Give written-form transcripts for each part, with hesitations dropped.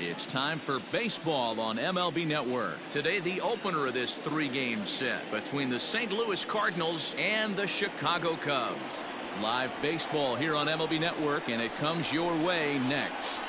It's time for baseball on MLB Network. Today, the opener of this three-game set between the St. Louis Cardinals and the Chicago Cubs. Live baseball here on MLB Network, and it comes your way next.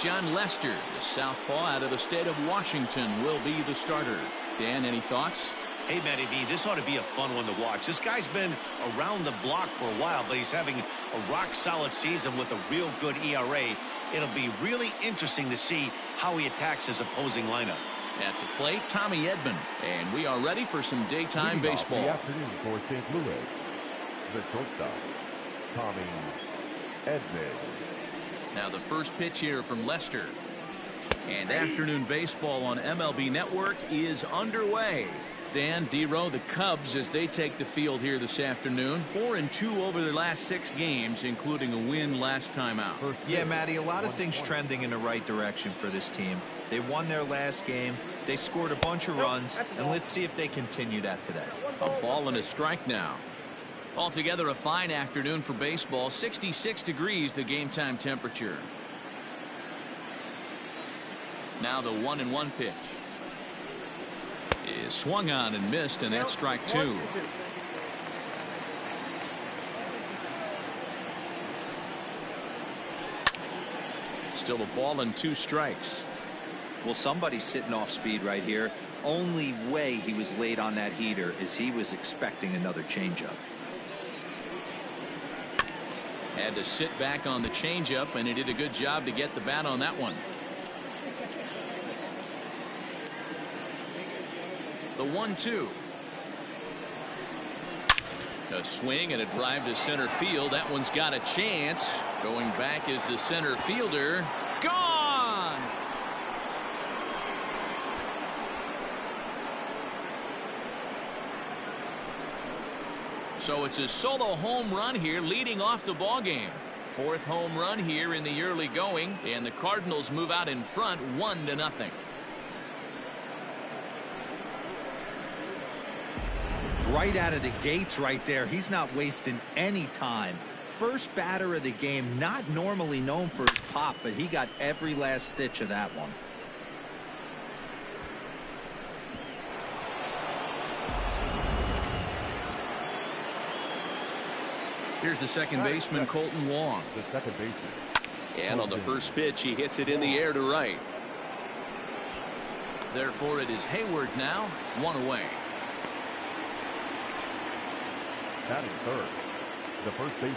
John Lester, the southpaw out of the state of Washington, will be the starter. Dan, any thoughts? Hey, Matty V, this ought to be a fun one to watch. This guy's been around the block for a while, but he's having a rock-solid season with a real good ERA. It'll be really interesting to see how he attacks his opposing lineup. At the plate, Tommy Edman. And we are ready for some daytime baseball. The afternoon for St. Louis, the shortstop, Tommy Edman. Now the first pitch here from Lester. And afternoon baseball on MLB Network is underway. Dan, D-Row, the Cubs, as they take the field here this afternoon, 4-2 over their last 6 games, including a win last time out. Yeah, Matty, a lot of things trending in the right direction for this team. They won their last game, they scored a bunch of runs, and let's see if they continue that today. A ball and a strike now. Altogether, a fine afternoon for baseball. 66 degrees, the game time temperature. Now the 1-1 pitch is swung on and missed, and that's strike 2. Still a ball and 2 strikes. Well, somebody's sitting off speed right here. Only way he was late on that heater is he was expecting another changeup. Had to sit back on the changeup, and he did a good job to get the bat on that one. The 1-2. A swing and a drive to center field. That one's got a chance. Going back is the center fielder. Gone! So it's a solo home run here leading off the ball game. 4th home run here in the early going, and the Cardinals move out in front 1-0. Right out of the gates right there. He's not wasting any time. First batter of the game, not normally known for his pop, but he got every last stitch of that one. Here's the second baseman, Colton Wong. The second baseman. And on the first pitch, he hits it in the air to right. Therefore, it is Hayward now, 1 away. Batting third, the first baseman,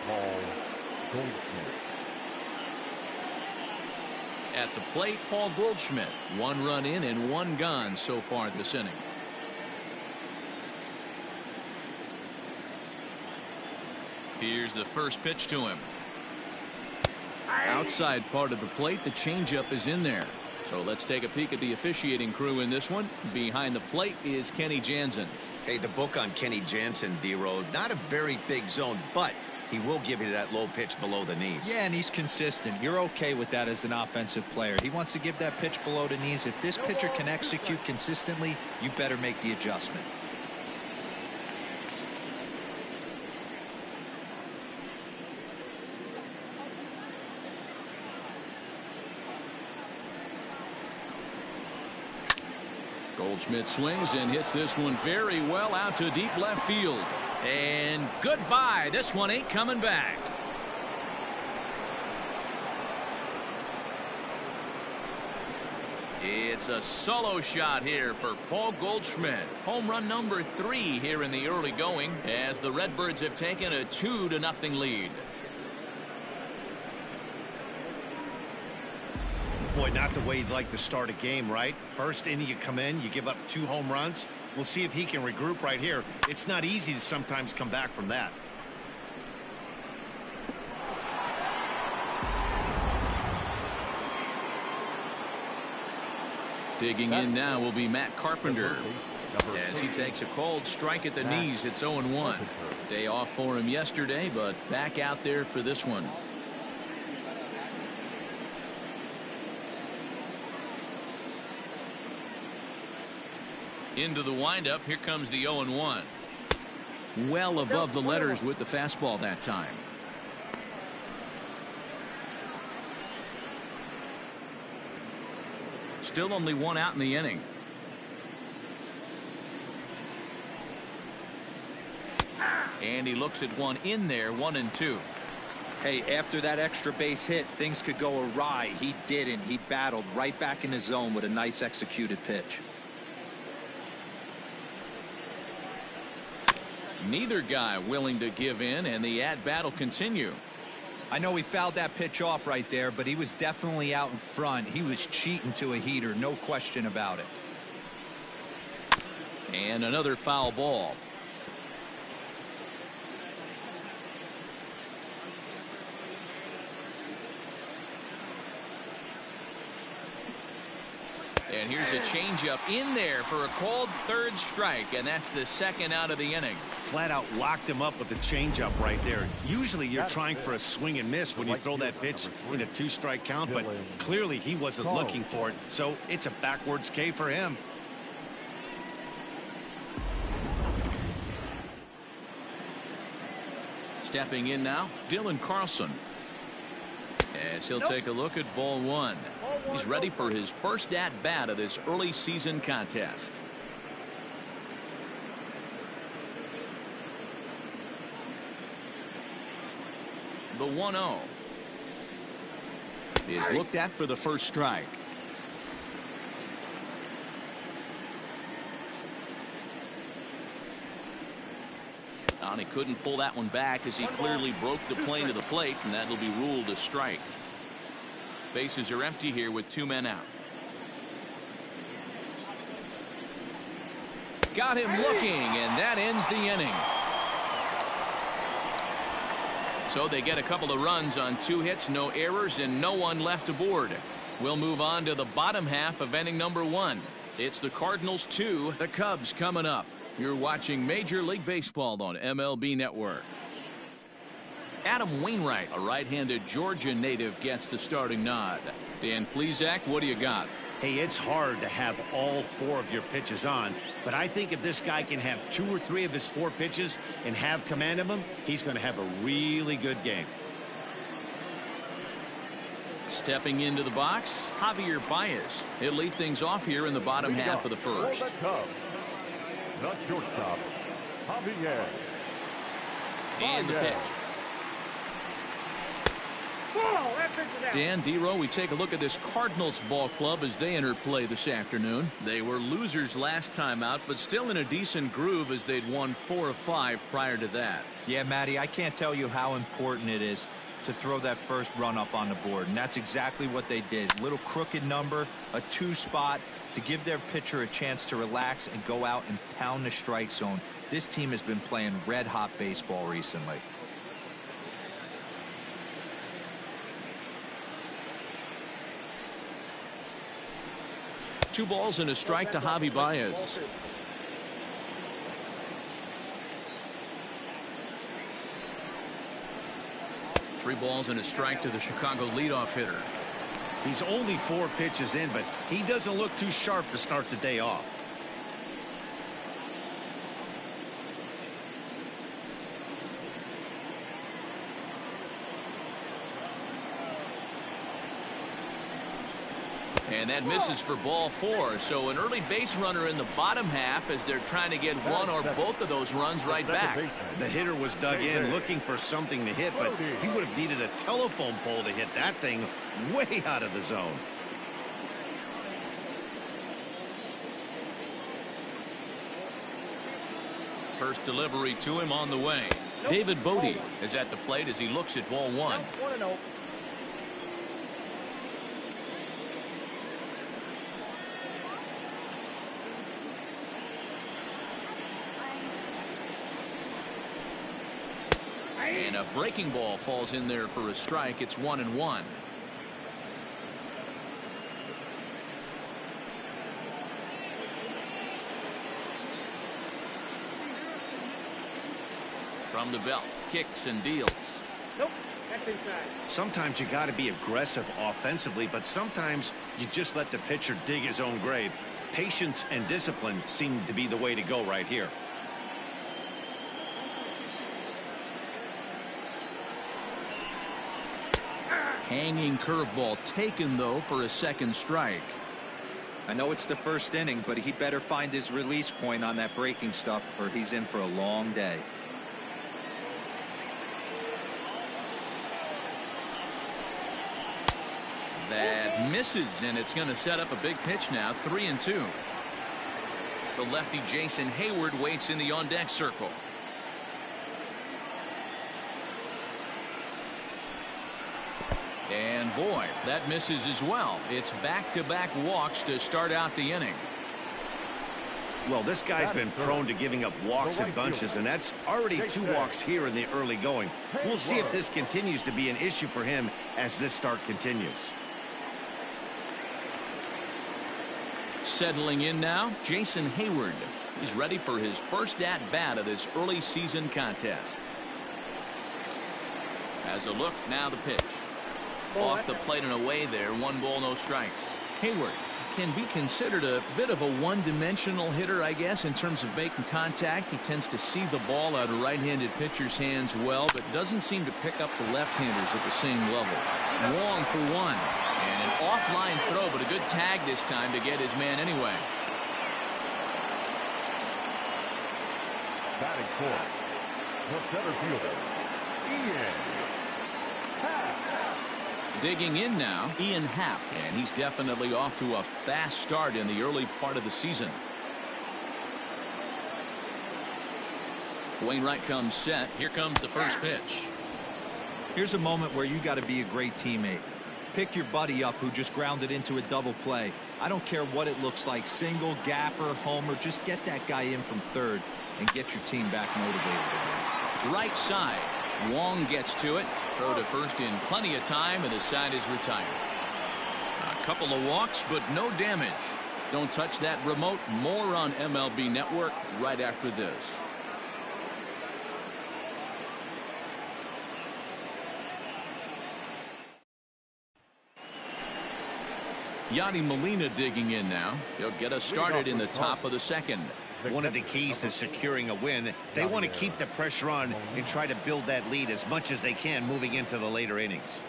Paul Goldschmidt. At the plate, Paul Goldschmidt. 1 run in and 1 gone so far this inning. Here's the first pitch to him. Outside part of the plate, the changeup is in there. So let's take a peek at the officiating crew in this one. Behind the plate is Kenny Jansen. Hey, the book on Kenny Jansen, D-Road, not a very big zone, but he will give you that low pitch below the knees. Yeah, and he's consistent. You're okay with that as an offensive player. He wants to give that pitch below the knees. If this pitcher can execute consistently, you better make the adjustment. Goldschmidt swings and hits this one very well out to deep left field. And goodbye. This one ain't coming back. It's a solo shot here for Paul Goldschmidt. Home run number 3 here in the early going as the Redbirds have taken a 2-0 lead. Boy, not the way you'd like to start a game, right? First inning, you come in, you give up 2 home runs. We'll see if he can regroup right here. It's not easy to sometimes come back from that. Digging in now will be Matt Carpenter as he takes a cold strike at the knees. It's 0-1. Day off for him yesterday, but back out there for this one. Into the windup. Here comes the 0-1. Well above the letters with the fastball that time. Still only one out in the inning. And he looks at one in there, 1-2. Hey, after that extra base hit, things could go awry. He didn't. He battled right back in the zone with a nice executed pitch. Neither guy willing to give in, and the at-bat will continue. I know he fouled that pitch off right there, but he was definitely out in front. He was cheating to a heater, no question about it. And another foul ball. And here's a changeup in there for a called third strike, and that's the second out of the inning. Flat out locked him up with the changeup right there. Usually you're trying for a swing and miss when you throw that pitch in a 2-strike count, but clearly he wasn't looking for it, so it's a backwards K for him. Stepping in now, Dylan Carlson. As he'll take a look at ball one. He's ready for his first at-bat of this early season contest. The 1-0 is looked at for the first strike. And he couldn't pull that one back as he clearly broke the plane to the plate, and that'll be ruled a strike. Bases are empty here with 2 men out. Got him looking, and that ends the inning. So they get a couple of runs on 2 hits, no errors, and no one left aboard. We'll move on to the bottom half of inning number 1. It's the Cardinals 2, the Cubs coming up. You're watching Major League Baseball on MLB Network. Adam Wainwright, a right-handed Georgia native, gets the starting nod. Dan Plesac, what do you got? Hey, it's hard to have all 4 of your pitches on, but I think if this guy can have 2 or 3 of his 4 pitches and have command of them, he's going to have a really good game. Stepping into the box, Javier Baez. He'll lead things off here in the bottom half of the first. The shortstop, Javier. And the pitch. Dan Dero, we take a look at this Cardinals ball club as they enter play this afternoon. They were losers last time out, but still in a decent groove as they'd won 4 of 5 prior to that. Yeah, Matty, I can't tell you how important it is to throw that first run up on the board, and that's exactly what they did. Little crooked number, a 2 spot to give their pitcher a chance to relax and go out and pound the strike zone. This team has been playing red-hot baseball recently. Two balls and a strike to Javi Baez. Three balls and a strike to the Chicago leadoff hitter. He's only 4 pitches in, but he doesn't look too sharp to start the day off. And that misses for ball 4. So an early base runner in the bottom half as they're trying to get one or both of those runs right back. The hitter was dug in looking for something to hit, but he would have needed a telephone pole to hit that thing way out of the zone. First delivery to him on the way. David Bodie is at the plate as he looks at ball 1. And a breaking ball falls in there for a strike. It's 1-1. From the belt, kicks and deals. Nope, that's inside. Sometimes you got to be aggressive offensively, but sometimes you just let the pitcher dig his own grave. Patience and discipline seem to be the way to go right here. Hanging curveball taken, though, for a second strike. I know it's the first inning, but he better find his release point on that breaking stuff or he's in for a long day. That misses, and it's going to set up a big pitch now. 3-2. The lefty Jason Hayward waits in the on-deck circle. And boy, that misses as well. It's back-to-back walks to start out the inning. Well, this guy's been prone to giving up walks in bunches, and that's already 2 walks here in the early going. We'll see if this continues to be an issue for him as this start continues. Settling in now, Jason Hayward. He's ready for his first at-bat of this early season contest. As a look, now the pitch. Off the plate and away there. 1 ball, no strikes. Hayward can be considered a bit of a one-dimensional hitter, I guess, in terms of making contact. He tends to see the ball out of right-handed pitchers' hands well, but doesn't seem to pick up the left-handers at the same level. Wong for 1. And an offline throw, but a good tag this time to get his man anyway. Batting fourth, the center fielder, Ian Happ. Digging in now, Ian Happ, and he's definitely off to a fast start in the early part of the season. Wainwright comes set. Here comes the first pitch. Here's a moment where you got to be a great teammate. Pick your buddy up who just grounded into a double play. I don't care what it looks like, single, gapper, homer, just get that guy in from third and get your team back motivated again. Right side. Wong gets to it. Throw to first in plenty of time, and the side is retired. A couple of walks, but no damage. Don't touch that remote. More on MLB Network right after this. Yadi Molina digging in now. He'll get us started in the top of the second. One of the keys to securing a win, they want to keep the pressure on and try to build that lead as much as they can moving into the later innings.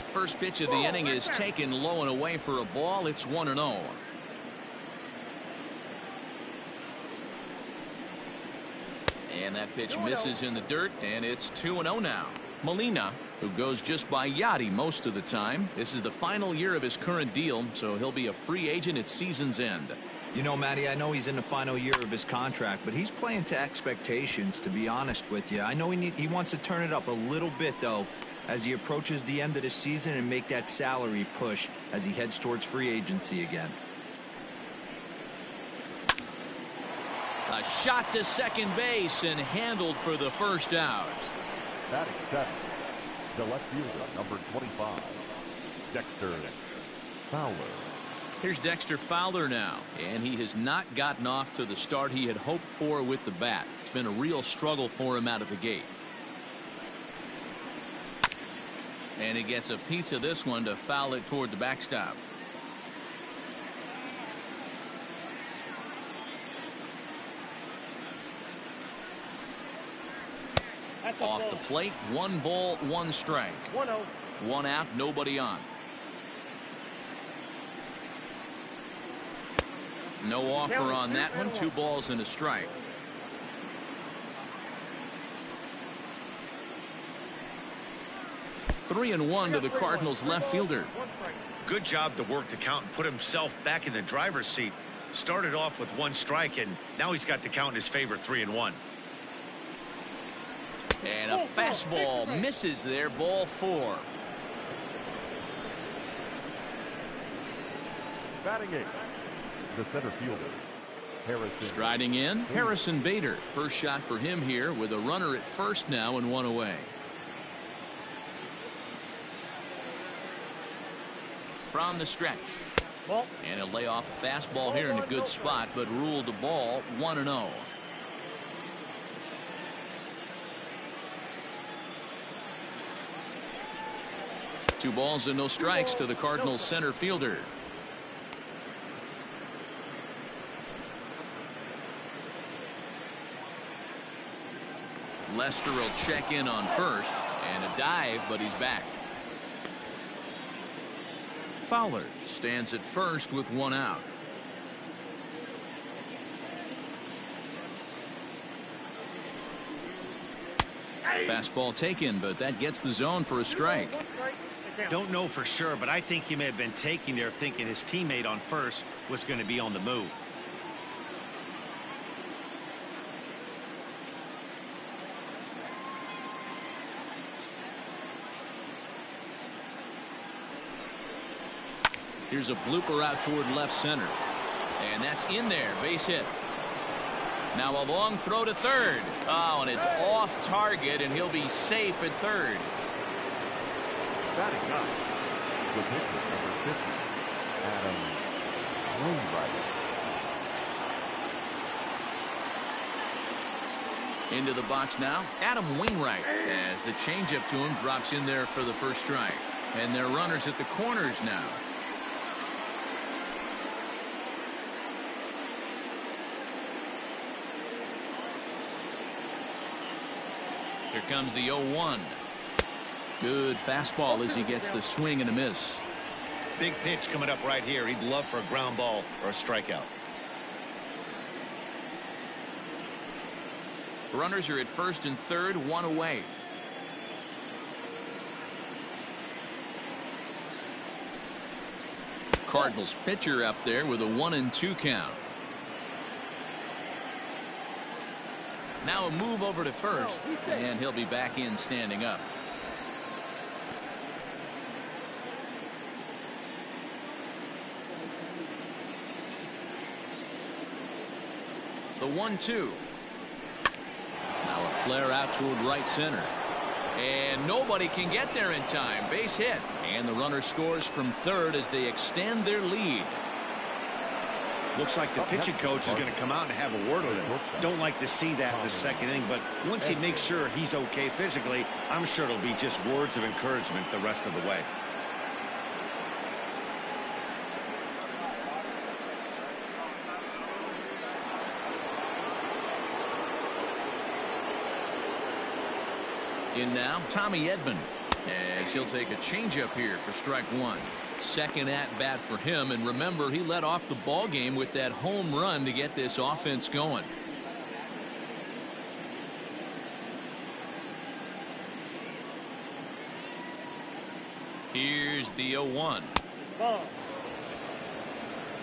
First pitch of the inning is taken low and away for a ball. It's 1-0. And that pitch misses in the dirt, and it's 2-0 now. Molina, who goes just by Yadi most of the time. This is the final year of his current deal, so he'll be a free agent at season's end. You know, Matty, I know he's in the final year of his contract, but he's playing to expectations, to be honest with you. I know he wants to turn it up a little bit, though, as he approaches the end of the season and make that salary push as he heads towards free agency again. A shot to second base and handled for the first out. Batting seventh, the left fielder, number 25, Dexter Fowler. Here's Dexter Fowler now, and he has not gotten off to the start he had hoped for with the bat. It's been a real struggle for him out of the gate. And he gets a piece of this one to foul it toward the backstop. Off the plate, 1 ball, 1 strike. 1-0. 1 out, nobody on. No offer on that one. 2 balls and a strike. Three and one to the Cardinals left fielder. Good job to work the count and put himself back in the driver's seat. Started off with 1 strike, and now he's got the count in his favor, 3-1. And a fastball misses there. Ball 4. Batting eighth, the center fielder, Harrison. Striding in, Harrison Bader. First shot for him here with a runner at first now and 1 away. From the stretch. And he'll lay off a fastball here in a good spot, but ruled the ball 1-0. Two balls and no strikes to the Cardinals center fielder. Lester will check in on first, and a dive, but he's back. Fowler stands at first with one out. Fastball taken, but that gets the zone for a strike. Don't know for sure, but I think he may have been taking there thinking his teammate on first was going to be on the move. Here's a blooper out toward left center. And that's in there. Base hit. Now a long throw to third. Oh, and it's off target, and he'll be safe at third. Batting up, the pitcher, number 50, Adam Wainwright. Into the box now, Adam Wainwright, as the changeup to him drops in there for the first strike. And they're runners at the corners now. Here comes the 0-1. Good fastball as he gets the swing and a miss. Big pitch coming up right here. He'd love for a ground ball or a strikeout. Runners are at first and third, one away. Cardinals pitcher up there with a 1-2 count. Now a move over to first, and he'll be back in standing up. The 1-2. Now a flare out toward right center. And nobody can get there in time. Base hit. And the runner scores from third as they extend their lead. Looks like the pitching coach is going to come out and have a word with him. Don't like to see that in the second inning, but once he makes sure he's okay physically, I'm sure it'll be just words of encouragement the rest of the way. In now, Tommy Edman, as he'll take a changeup here for strike one. Second at bat for him, and remember, he led off the ball game with that home run to get this offense going. Here's the 0-1.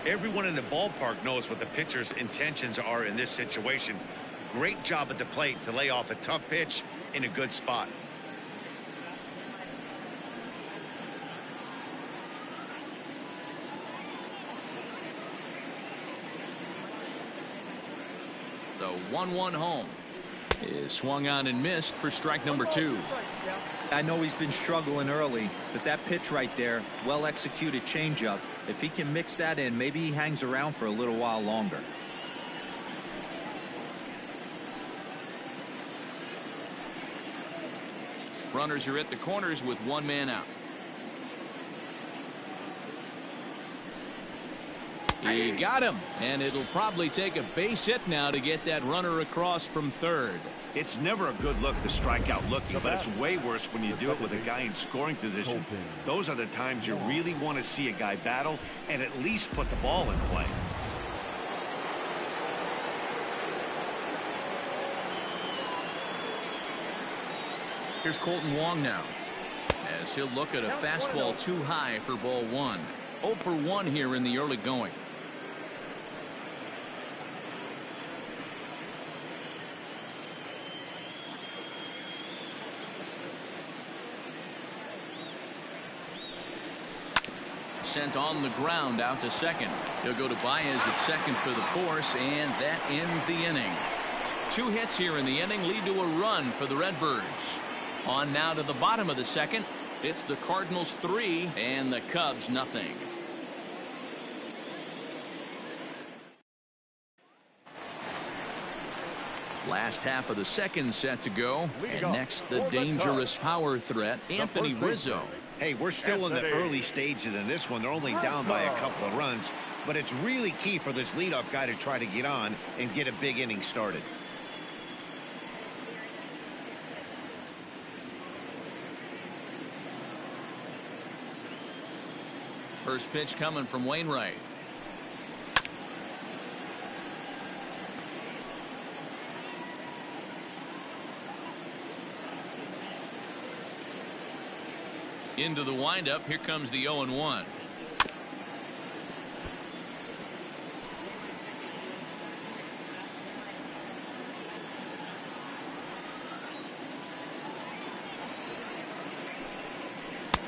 Everyone in the ballpark knows what the pitcher's intentions are in this situation. Great job at the plate to lay off a tough pitch in a good spot. The 1-1 home is swung on and missed for strike number two. I know he's been struggling early, but that pitch right there, well executed changeup. If he can mix that in, maybe he hangs around for a little while longer. Runners are at the corners with one man out. He got him, and it'll probably take a base hit now to get that runner across from third. It's never a good look to strike out looking, but it's way worse when you do it with a guy in scoring position. Those are the times you really want to see a guy battle and at least put the ball in play. Here's Colton Wong now, as he'll look at a fastball too high for ball one. 0 for 1 here in the early going. Sent on the ground out to second. He'll go to Baez at second for the force, and that ends the inning. 2 hits here in the inning lead to a run for the Redbirds. On now to the bottom of the second. It's the Cardinals 3 and the Cubs nothing. Last half of the second set to go, and next the dangerous power threat, Anthony Rizzo. Hey, we're still in the early stages in this one. They're only down by a couple of runs, but it's really key for this leadoff guy to try to get on and get a big inning started. First pitch coming from Wainwright. Into the windup. Here comes the 0-1.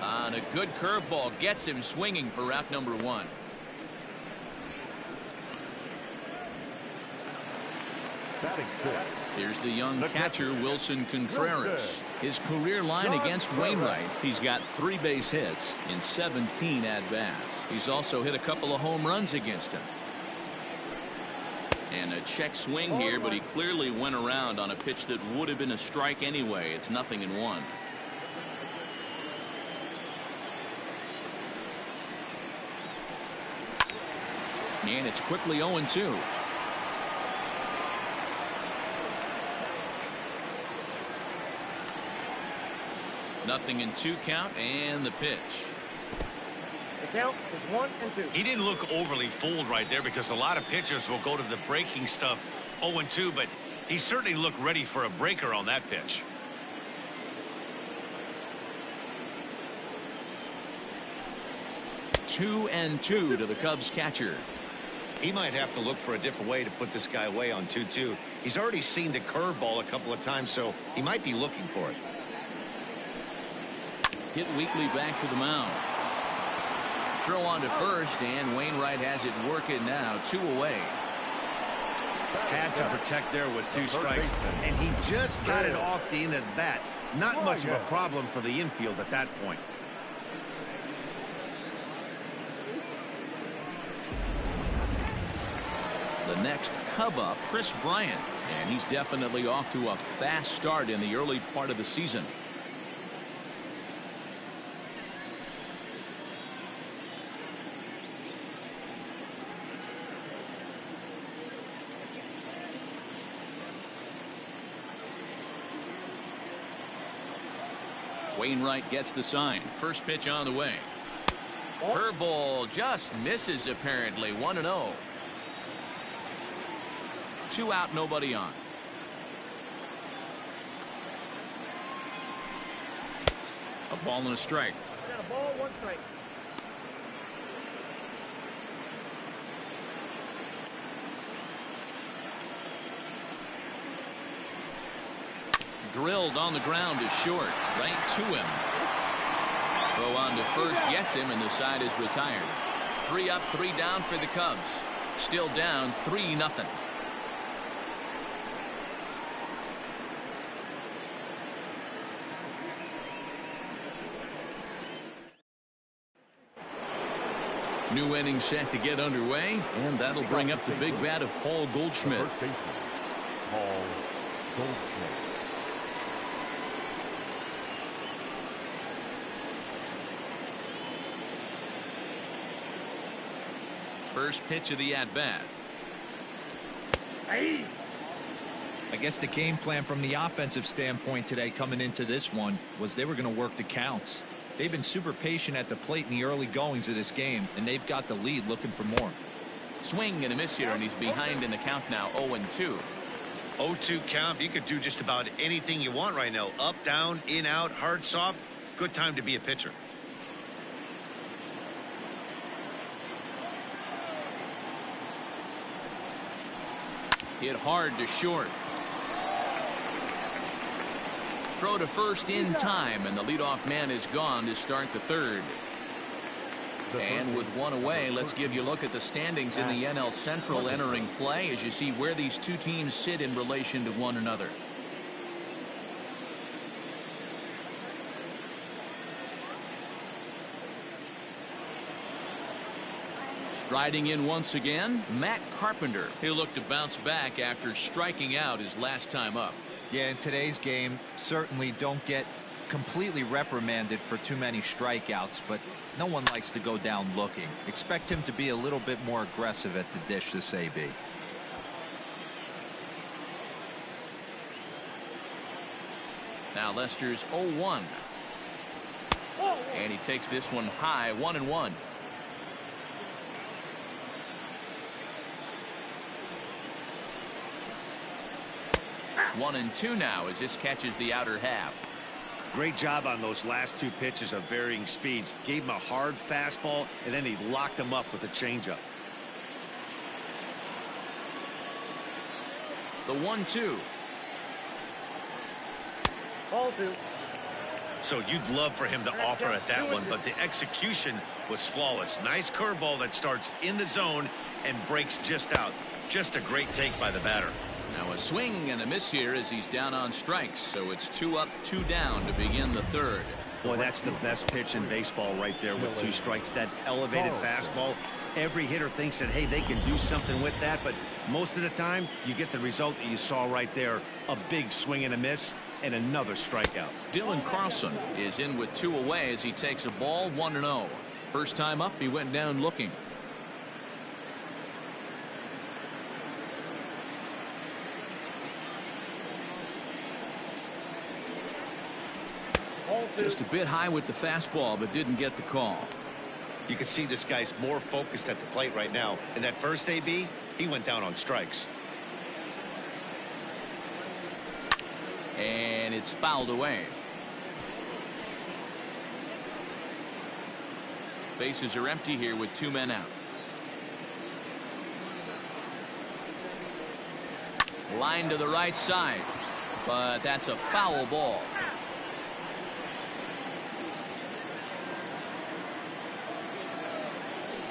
On a good curveball gets him swinging for route number 1. Batting fifth. Here's the young catcher, Wilson Contreras. His career line against Wainwright, he's got 3 base hits in 17 at-bats. He's also hit a couple of home runs against him. And a check swing here, but he clearly went around on a pitch that would have been a strike anyway. It's 0-1. And it's quickly 0-2. Nothing in 2 count, and the pitch. The count is 1-2. He didn't look overly fooled right there because a lot of pitchers will go to the breaking stuff 0-2, but he certainly looked ready for a breaker on that pitch. Two and 2 to the Cubs catcher. He might have to look for a different way to put this guy away on 2-2. He's already seen the curveball a couple of times, so he might be looking for it. Hit weakly back to the mound. Throw on to first, and Wainwright has it working now. 2 away. Had to protect there with 2 strikes, and he just got it off the end of the bat. Not much of a problem for the infield at that point. The next Cub up, Chris Bryant, and he's definitely off to a fast start in the early part of the season. Wainwright gets the sign. First pitch on the way. Curveball just misses apparently. 1-0. 2 out, nobody on. A ball and a strike. Got a ball, 1 strike. Drilled on the ground to short. Right to him. Throw on to first gets him, and the side is retired. 3 up, 3 down for the Cubs. Still down 3-0. New inning set to get underway, and that'll bring up the big bat of Paul Goldschmidt. Paul Goldschmidt. First pitch of the at-bat. Hey. I guess the game plan from the offensive standpoint today coming into this one was they were going to work the counts. They've been super patient at the plate in the early goings of this game, and they've got the lead looking for more. Swing and a miss here, and he's behind in the count now. 0-2. 0-2 count. You could do just about anything you want right now. Up, down, in, out, hard, soft. Good time to be a pitcher. Hit hard to short. Throw to first in time, and the leadoff man is gone to start the 3rd. And with 1 away, let's give you a look at the standings in the NL Central entering play as you see where these 2 teams sit in relation to one another. Striding in once again, Matt Carpenter. He'll look to bounce back after striking out his last time up. Yeah, in today's game, certainly don't get completely reprimanded for too many strikeouts, but no one likes to go down looking. Expect him to be a little bit more aggressive at the dish this AB. Now Lester's 0-1. And he takes this one high. 1-1. 1-2 now as this catches the outer half. Great job on those last two pitches of varying speeds. Gave him a hard fastball, and then he locked him up with a changeup. The 1-2. Ball 2. So you'd love for him to offer at that one, but the execution was flawless. Nice curveball that starts in the zone and breaks just out. Just a great take by the batter. Now a swing and a miss here as he's down on strikes. So it's 2 up, 2 down to begin the third. Boy, that's the best pitch in baseball right there with 2 strikes. That elevated fastball. Every hitter thinks that, hey, they can do something with that, but most of the time you get the result that you saw right there. A big swing and a miss and another strikeout. Dylan Carlson is in with 2 away as he takes a ball 1-0. First time up, he went down looking. Just a bit high with the fastball, but didn't get the call. You can see this guy's more focused at the plate right now. In that first AB, he went down on strikes. And it's fouled away. Bases are empty here with 2 men out. Line to the right side, but that's a foul ball.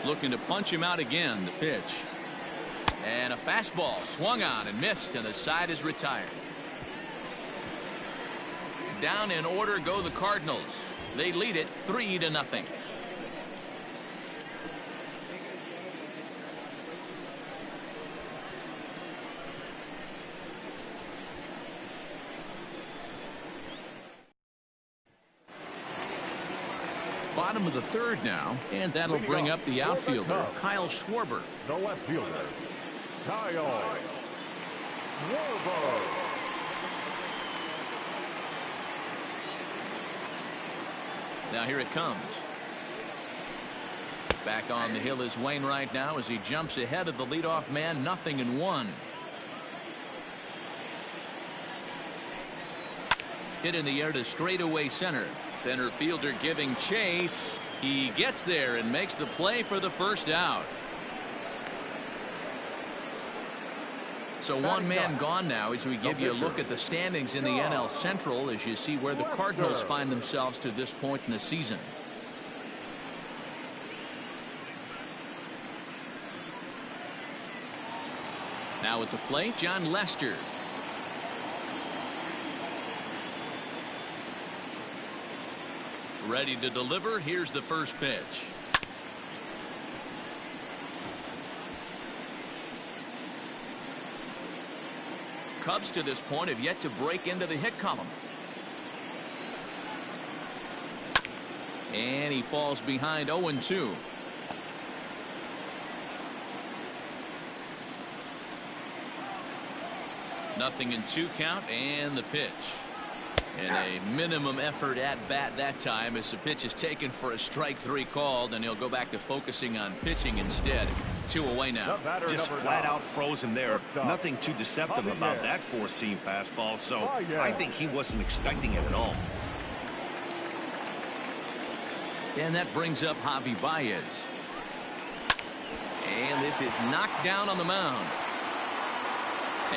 Looking to punch him out again. The pitch. And a fastball swung on and missed, and the side is retired. Down in order go the Cardinals. They lead it 3-0. Bottom of the third now, and that'll bring up the outfielder, Kyle Schwarber. The left fielder, Kyle Schwarber. Now here it comes. Back on the hill is Wainwright now as he jumps ahead of the leadoff man. 0-1. Hit in the air to straightaway center. Center fielder giving chase. He gets there and makes the play for the first out. So 1 man gone now as we give you a look at the standings in the NL Central as you see where the Cardinals find themselves to this point in the season. Now at the plate, John Lester. Ready to deliver. Here's the first pitch. Cubs to this point have yet to break into the hit column. And he falls behind 0-2. Nothing in 2 count and the pitch. And a minimum effort at bat that time as the pitch is taken for a strike 3 called, and he'll go back to focusing on pitching instead. 2 away now. Just flat out froze him there. Nothing too deceptive about that 4-seam fastball, so I think he wasn't expecting it at all. And that brings up Javi Baez. And this is knocked down on the mound.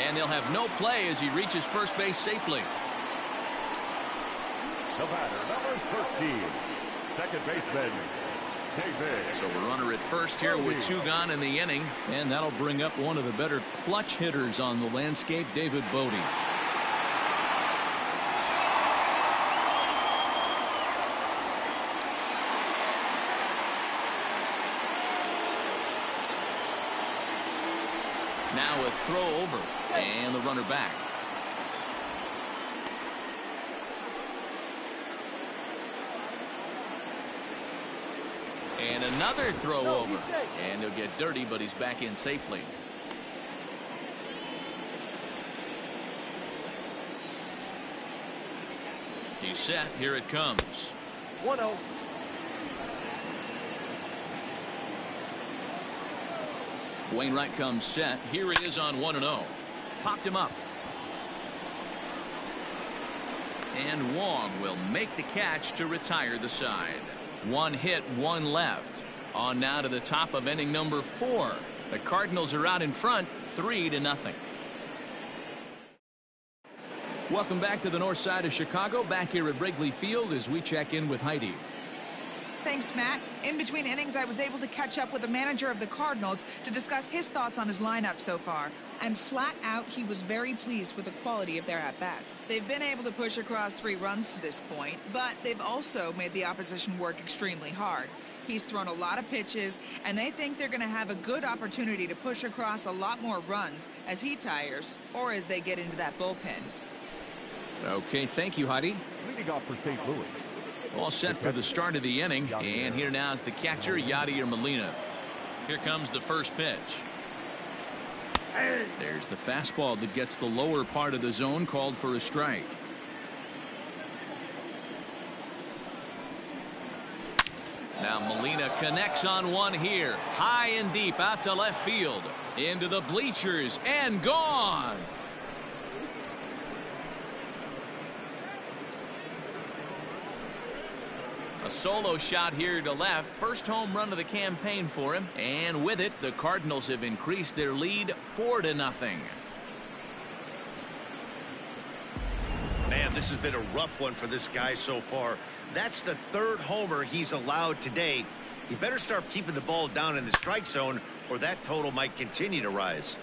And they'll have no play as he reaches first base safely. The batter, number 13, second baseman, David. So a runner at first here with 2 gone in the inning, and that'll bring up one of the better clutch hitters on the landscape, David Bodie. Now a throw over, and the runner back. And another throw over. And he'll get dirty, but he's back in safely. He's set. Here it comes. 1-0. Wainwright comes set. Here it is on 1-0. Popped him up. And Wong will make the catch to retire the side. One hit, one left. On now to the top of inning number 4. The Cardinals are out in front, 3-0. Welcome back to the north side of Chicago. Back here at Wrigley Field as we check in with Heidi. Thanks, Matt. In between innings, I was able to catch up with the manager of the Cardinals to discuss his thoughts on his lineup so far. And flat out, he was very pleased with the quality of their at-bats. They've been able to push across 3 runs to this point, but they've also made the opposition work extremely hard. He's thrown a lot of pitches, and they think they're going to have a good opportunity to push across a lot more runs as he tires or as they get into that bullpen. Okay, thank you, Heidi. Leading off for St. Louis. All set for the start of the inning, and here now is the catcher, Yadier Molina. Here comes the first pitch. There's the fastball that gets the lower part of the zone, called for a strike. Now Molina connects on one here, high and deep out to left field, into the bleachers, and gone. A solo shot here to left. First home run of the campaign for him. And with it, the Cardinals have increased their lead 4-0. Man, this has been a rough one for this guy so far. That's the 3rd homer he's allowed today. He better start keeping the ball down in the strike zone, or that total might continue to rise.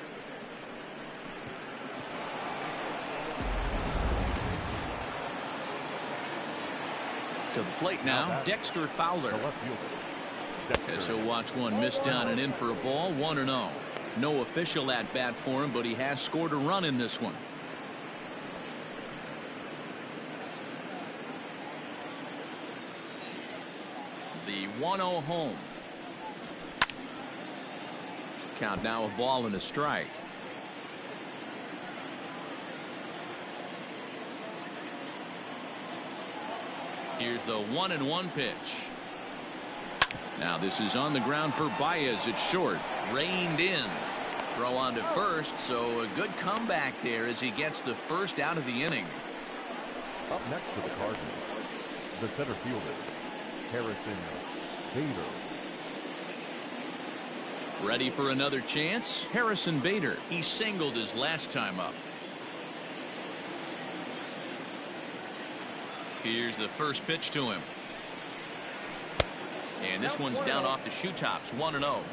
To the plate now, Dexter Fowler. As he'll watch one miss down and in for a ball, 1-0. No official at bat for him, but he has scored a run in this one. The 1-0 home. Count now, a ball and a strike. Here's the 1-1 pitch. Now this is on the ground for Baez. It's short. Reined in. Throw on to first, so a good comeback there as he gets the first out of the inning. Up next for the Cardinals, the center fielder, Harrison Bader. Ready for another chance? Harrison Bader. He singled his last time up. Here's the first pitch to him. And this one's down off the shoe tops, 1-0.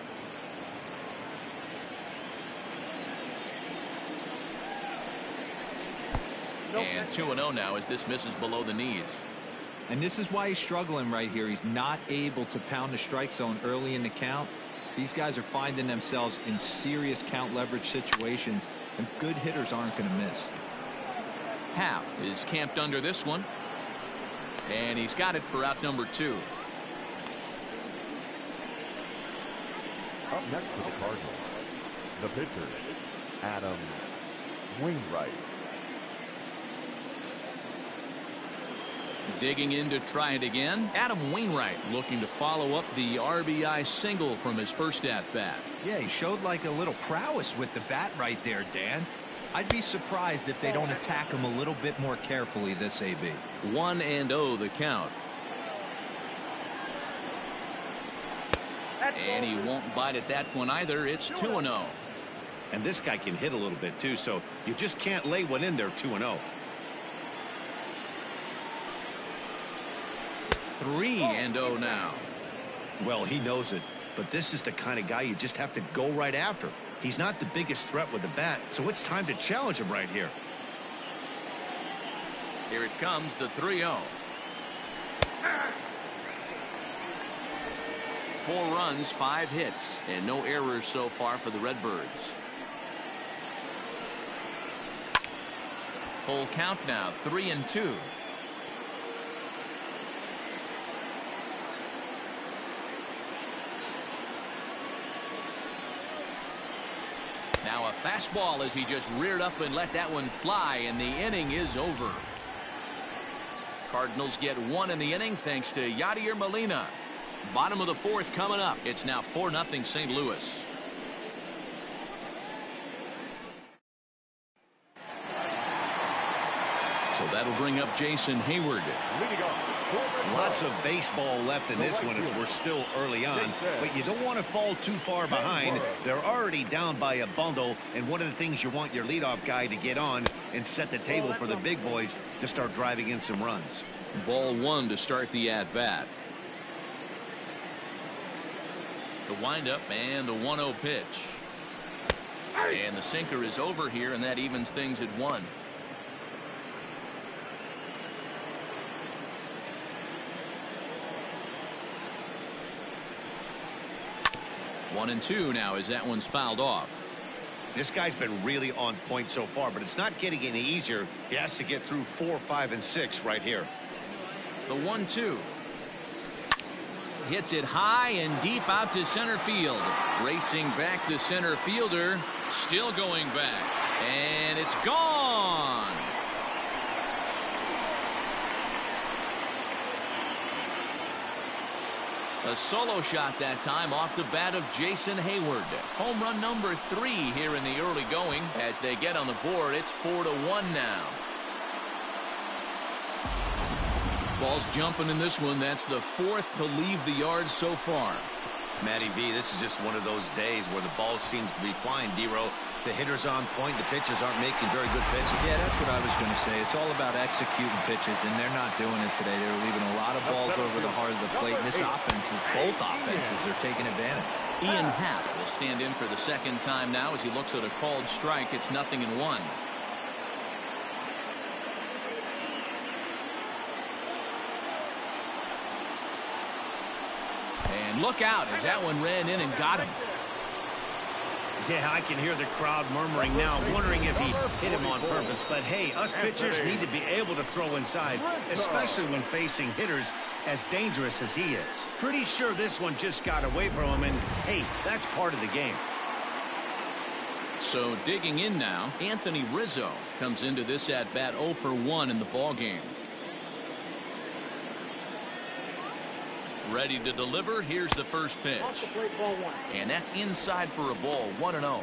And 2-0 now as this misses below the knees. And this is why he's struggling right here. He's not able to pound the strike zone early in the count. These guys are finding themselves in serious count leverage situations, and good hitters aren't going to miss. Happ is camped under this one. And he's got it for out number 2. Up next for the Cardinals, the pitcher, Adam Wainwright. Digging in to try it again. Adam Wainwright looking to follow up the RBI single from his first at-bat. Yeah, he showed like a little prowess with the bat right there, Dan. I'd be surprised if they don't attack him a little bit more carefully this AB. 1-0 the count. And he won't bite at that one either. It's 2-0. And this guy can hit a little bit too, so you just can't lay one in there 2-0. 3-0 now. Well, he knows it, but this is the kind of guy you just have to go right after. He's not the biggest threat with the bat, so it's time to challenge him right here. Here it comes, the 3-0. 4 runs, 5 hits, and no errors so far for the Redbirds. Full count now, 3-2. Now a fastball as he just reared up and let that one fly, and the inning is over. Cardinals get 1 in the inning thanks to Yadier Molina. Bottom of the 4th coming up. It's now 4-0 St. Louis. So that'll bring up Jason Hayward. Leading off, Lots of baseball left in this one as we're still early on, but you don't want to fall too far behind. They're already down by a bundle, and one of the things you want your leadoff guy to get on and set the table for the big boys to start driving in some runs. Ball one to start the at-bat. The windup and the 1-0 pitch. And the sinker is over here, and that evens things at 1. One and two now as that one's fouled off. This guy's been really on point so far, but it's not getting any easier. He has to get through 4, 5, and 6 right here. The 1-2. Hits it high and deep out to center field. Racing back the center fielder. Still going back. And it's gone. A solo shot that time off the bat of Jason Hayward. Home run number 3 here in the early going. As they get on the board, it's 4-1 now. Ball's jumping in this one. That's the 4th to leave the yard so far. Matty V, this is just one of those days where the ball seems to be flying, D-Row. The hitter's on point. The pitchers aren't making very good pitches. Yeah, that's what I was going to say. It's all about executing pitches, and they're not doing it today. They're leaving a lot of balls over the heart of the plate. And this offense, both offenses are taking advantage. Ian Happ will stand in for the second time now as he looks at a called strike. It's 0-1. And look out as that one ran in and got him. Yeah, I can hear the crowd murmuring now, wondering if he hit him on purpose. But hey, us pitchers need to be able to throw inside, especially when facing hitters as dangerous as he is. Pretty sure this one just got away from him, and hey, that's part of the game. So digging in now, Anthony Rizzo comes into this at bat 0 for 1 in the ball game. Ready to deliver. Here's the first pitch. And that's inside for a ball. 1-0.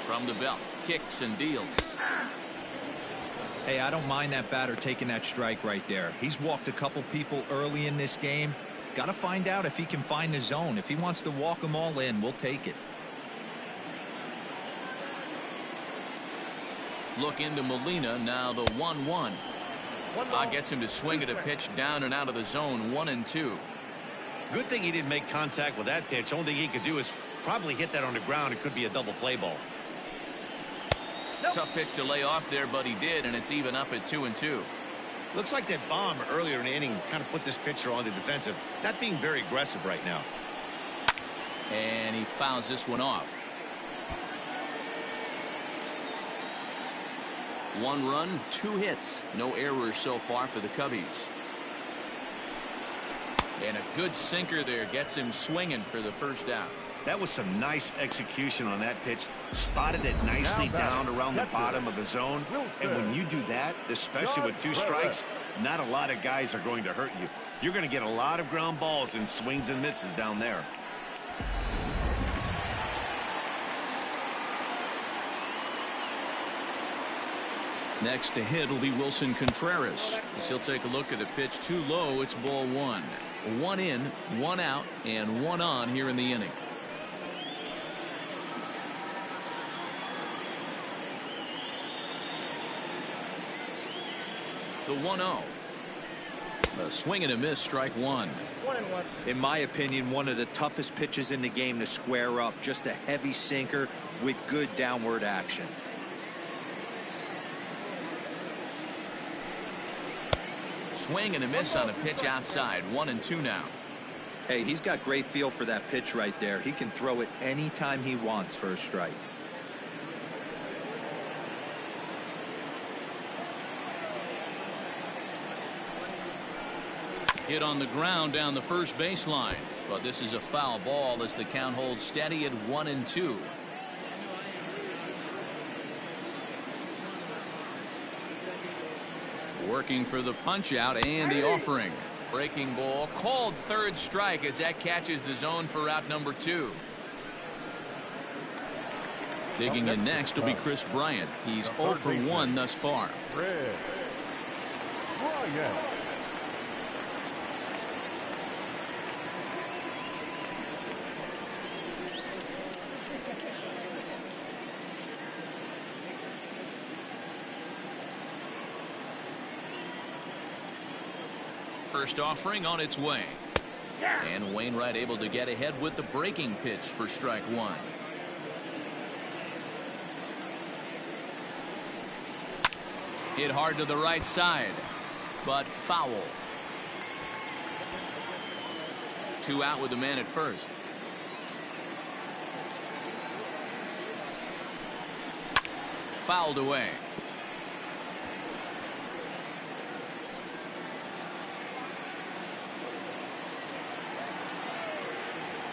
From the belt, kicks and deals. Hey, I don't mind that batter taking that strike right there. He's walked a couple people early in this game. Got to find out if he can find the zone. If he wants to walk them all in, we'll take it. Look into Molina. Now the 1-1. Gets him to swing at a pitch down and out of the zone. 1-2. Good thing he didn't make contact with that pitch. Only thing he could do is probably hit that on the ground. It could be a double play ball. Tough pitch to lay off there, but he did, and it's even up at 2-2. Looks like that bomb earlier in the inning kind of put this pitcher on the defensive. Not being very aggressive right now. And he fouls this one off. 1 run, 2 hits. No errors so far for the Cubbies. And a good sinker there gets him swinging for the first out. That was some nice execution on that pitch. Spotted it nicely down around the bottom of the zone. And when you do that, especially with 2 strikes, not a lot of guys are going to hurt you. You're going to get a lot of ground balls and swings and misses down there. Next to hit will be Wilson Contreras. As he'll take a look at a pitch too low. It's ball 1. 1 in, 1 out, and 1 on here in the inning. The 1-0. A swing and a miss, strike 1. In my opinion, one of the toughest pitches in the game to square up. Just a heavy sinker with good downward action. Swing and a miss on a pitch outside. 1-2 now. Hey, he's got great feel for that pitch right there. He can throw it anytime he wants for a strike. Hit on the ground down the first baseline. But this is a foul ball as the count holds steady at 1-2. Working for the punch out and the offering. Breaking ball called, third strike as that catches the zone for out number 2. Digging in next will be Chris Bryant. He's 0 for 1 thus far. Red. Bryant. First offering on its way. And Wainwright able to get ahead with the breaking pitch for strike 1. Hit hard to the right side, but foul. 2 out with the man at first. Fouled away.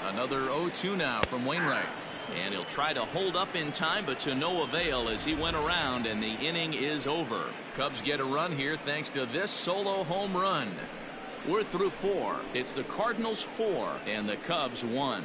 Another 0-2 now from Wainwright. And he'll try to hold up in time, but to no avail as he went around and the inning is over. Cubs get a run here thanks to this solo home run. We're through 4. It's the Cardinals 4 and the Cubs 1.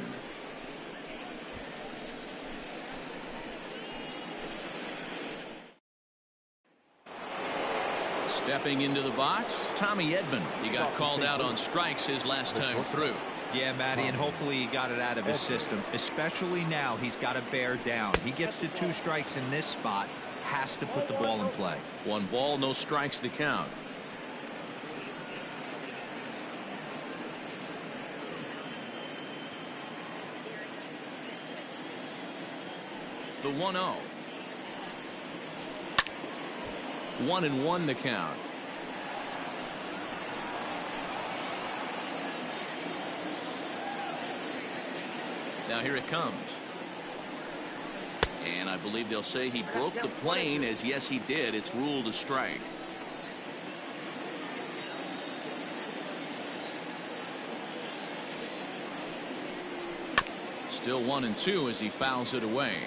Stepping into the box, Tommy Edman. He got called out on strikes his last time through. Yeah, Matty, and hopefully he got it out of his system. Especially now, he's got to bear down. He gets to 2 strikes in this spot, has to put the ball in play. 1 ball, no strikes to count. The 1-0. 1-1 the count. Now here it comes. And I believe they'll say he broke the plane, as yes he did. It's ruled a strike. Still 1-2 as he fouls it away.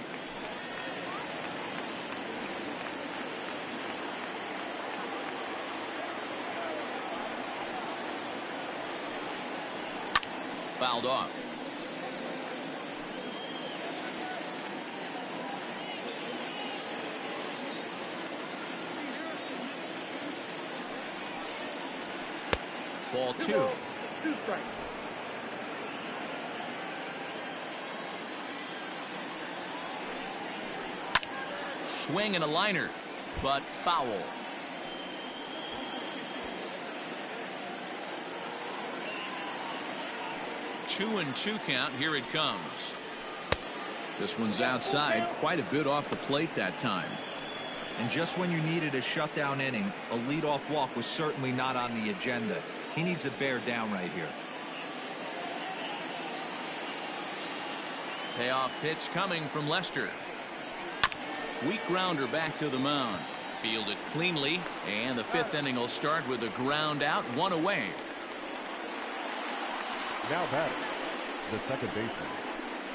Fouled off. Ball 2. 2 strikes. Swing and a liner, but foul. 2-2 count. Here it comes. This one's outside, quite a bit off the plate that time. And just when you needed a shutdown inning, a leadoff walk was certainly not on the agenda. He needs to bear down right here. Payoff pitch coming from Lester. Weak grounder back to the mound. Fielded cleanly, and the 5th inning will start with a ground out, 1 away. Now batting, the second baseman,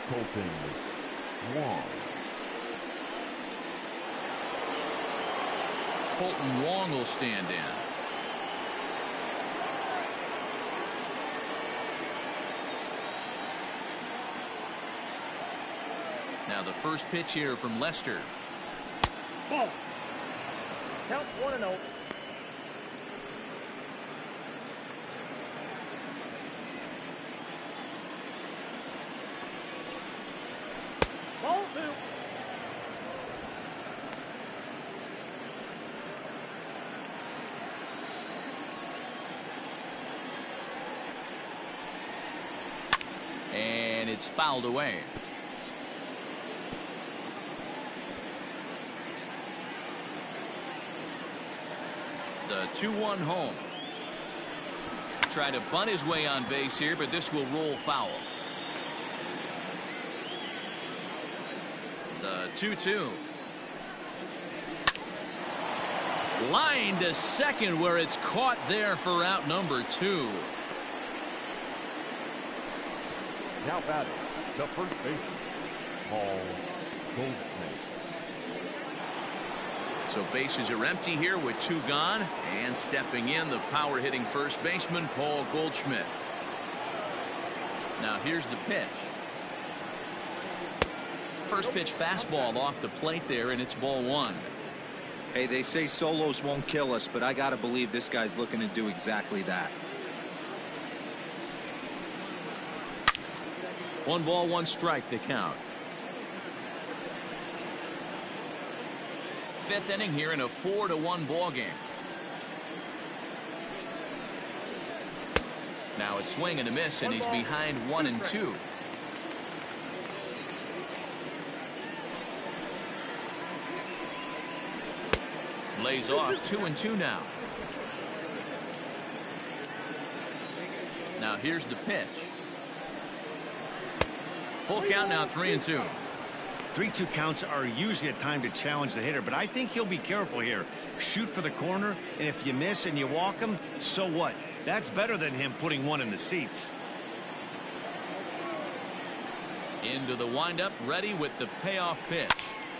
Colton Wong. Colton Wong will stand in. Now the first pitch here from Lester. Ball. Count 1-0. Ball 2. And it's fouled away. The 2-1 home. Try to bunt his way on base here, but this will roll foul. The 2-2. Line to second, where it's caught there for out number 2. Now batting, the first baseman, Paul Goldschmidt. So bases are empty here with 2 gone, and stepping in, the power hitting first baseman Paul Goldschmidt. Now here's the pitch. First pitch fastball off the plate there, and it's ball 1. Hey, they say solos won't kill us, but I gotta believe this guy's looking to do exactly that. 1 ball, 1 strike, the count. 5th inning here in a 4-1 ball game. Now a swing and a miss, and he's behind 1-2. Lays off 2-2 now. Now here's the pitch. Full count now, 3-2. 3-2 counts are usually a time to challenge the hitter, but I think he'll be careful here. Shoot for the corner, and if you miss and you walk him, so what? That's better than him putting one in the seats. Into the windup, ready with the payoff pitch.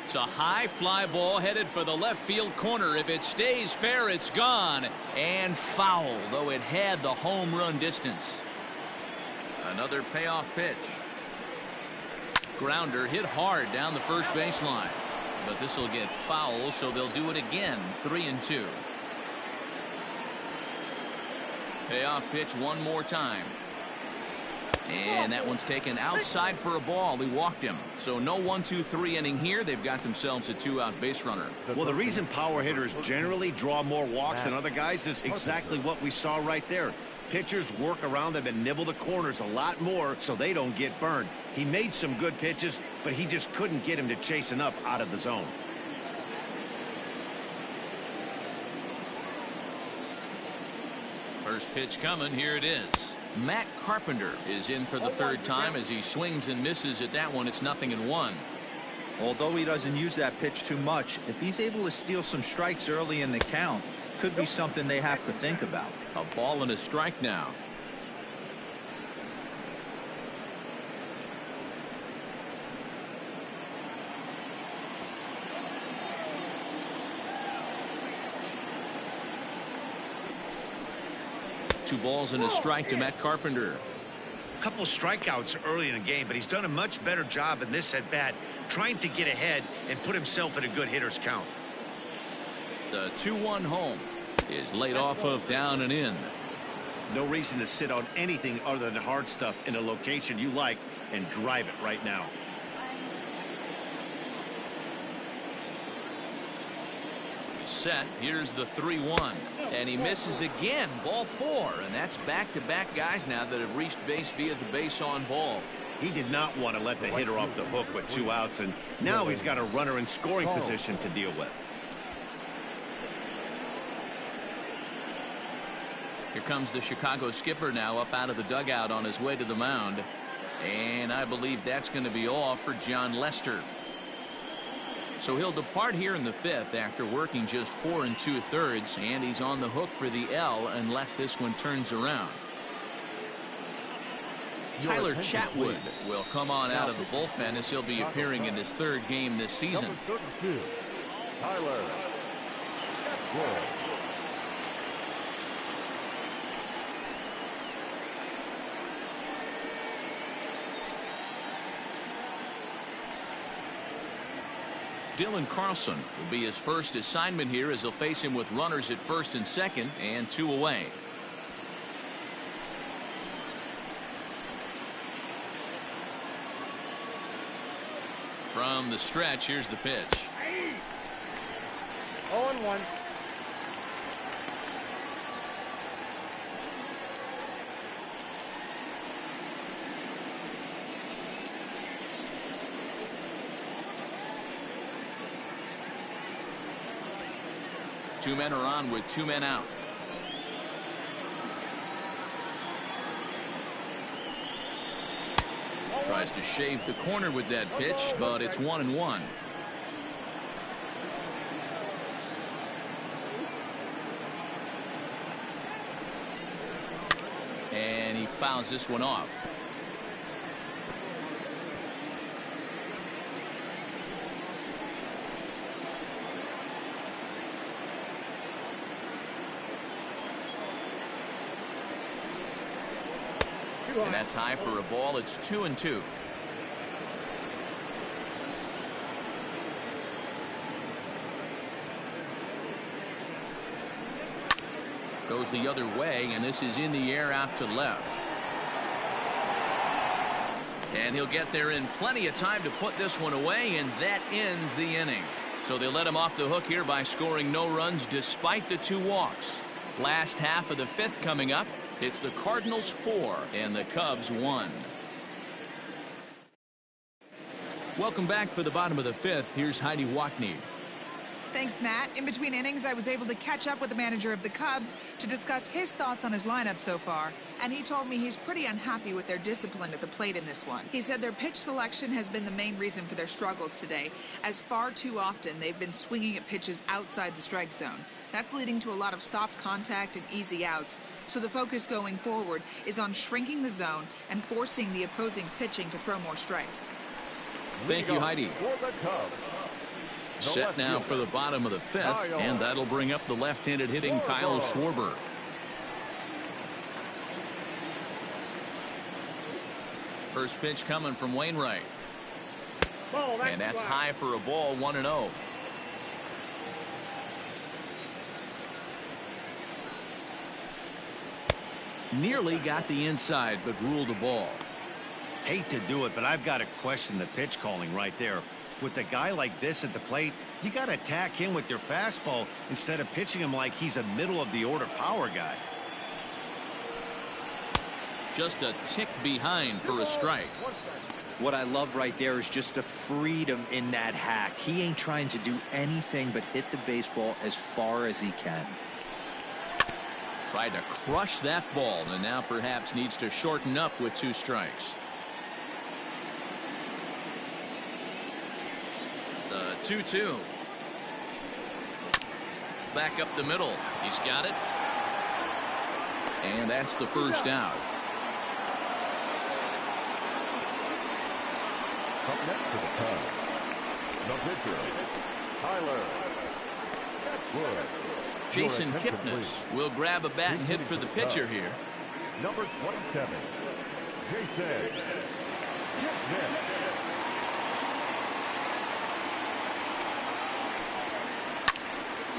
It's a high fly ball headed for the left field corner. If it stays fair, it's gone and foul, though it had the home run distance. Another payoff pitch. Grounder hit hard down the first baseline, but this will get foul, so they'll do it again. 3-2. Payoff pitch one more time. And that one's taken outside for a ball. He walked him. So no 1-2-3 inning here. They've got themselves a 2-out base runner. Well, the reason power hitters generally draw more walks than other guys is exactly what we saw right there. Pitchers work around them and nibble the corners a lot more so they don't get burned. He made some good pitches, but he just couldn't get him to chase enough out of the zone. First pitch coming. Here it is. Matt Carpenter is in for the 3rd time as he swings and misses at that one. It's 0-1. Although he doesn't use that pitch too much, if he's able to steal some strikes early in the count, could be something they have to think about. A ball and a strike now. Two balls and a strike to Matt Carpenter. A couple of strikeouts early in the game, but he's done a much better job in this at bat, trying to get ahead and put himself in a good hitter's count. The 2-1 home is laid off of down and in. No reason to sit on anything other than hard stuff in a location you like and drive it right now. Set. Here's the 3-1, and he misses again. Ball 4, and that's back-to-back guys now that have reached base via the base on ball. He did not want to let the hitter off the hook with 2 outs, and now he's got a runner in scoring position to deal with. Here comes the Chicago skipper now up out of the dugout on his way to the mound, and I believe that's going to be all for John Lester. So he'll depart here in the 5th after working just 4 2/3, and he's on the hook for the L unless this one turns around. Tyler Chatwood will come on out of the bullpen as he'll be appearing in his 3rd game this season. Number 32, Tyler Chatwood. Dylan Carlson will be his first assignment here as he'll face him with runners at 1st and 2nd and 2 away. From the stretch, here's the pitch. 0-1. Two men are on with 2 men out. Tries to shave the corner with that pitch, but it's 1-1. And he fouls this one off. And that's high for a ball. It's 2-2. Goes the other way, and this is in the air out to left. And he'll get there in plenty of time to put this one away, and that ends the inning. So they let him off the hook here by scoring no runs despite the 2 walks. Last half of the 5th coming up. It's the Cardinals 4 and the Cubs 1. Welcome back for the bottom of the 5th. Here's Heidi Watney. Thanks, Matt. In between innings, I was able to catch up with the manager of the Cubs to discuss his thoughts on his lineup so far. And he told me he's pretty unhappy with their discipline at the plate in this one. He said their pitch selection has been the main reason for their struggles today, as far too often they've been swinging at pitches outside the strike zone. That's leading to a lot of soft contact and easy outs. So the focus going forward is on shrinking the zone and forcing the opposing pitching to throw more strikes. Thank you, Heidi. Set now for the bottom of the 5th, and that'll bring up the left-handed hitting Kyle Slovverr. First pitch coming from Wainwright. And that's high for a ball, 1-0. Nearly got the inside, but ruled a ball. Hate to do it, but I've got to question the pitch calling right there. With a guy like this at the plate, you got to attack him with your fastball instead of pitching him like he's a middle-of-the-order power guy. Just a tick behind for a strike. What I love right there is just the freedom in that hack. He ain't trying to do anything but hit the baseball as far as he can. Tried to crush that ball, and now perhaps needs to shorten up with 2 strikes. The 2-2. Back up the middle. He's got it. And that's the first out. Up next to the Cubs, the pitcher, Tyler Wood. Jason Kipnis will grab a bat and hit for the pitcher here. Number 27, Jason Kipnis.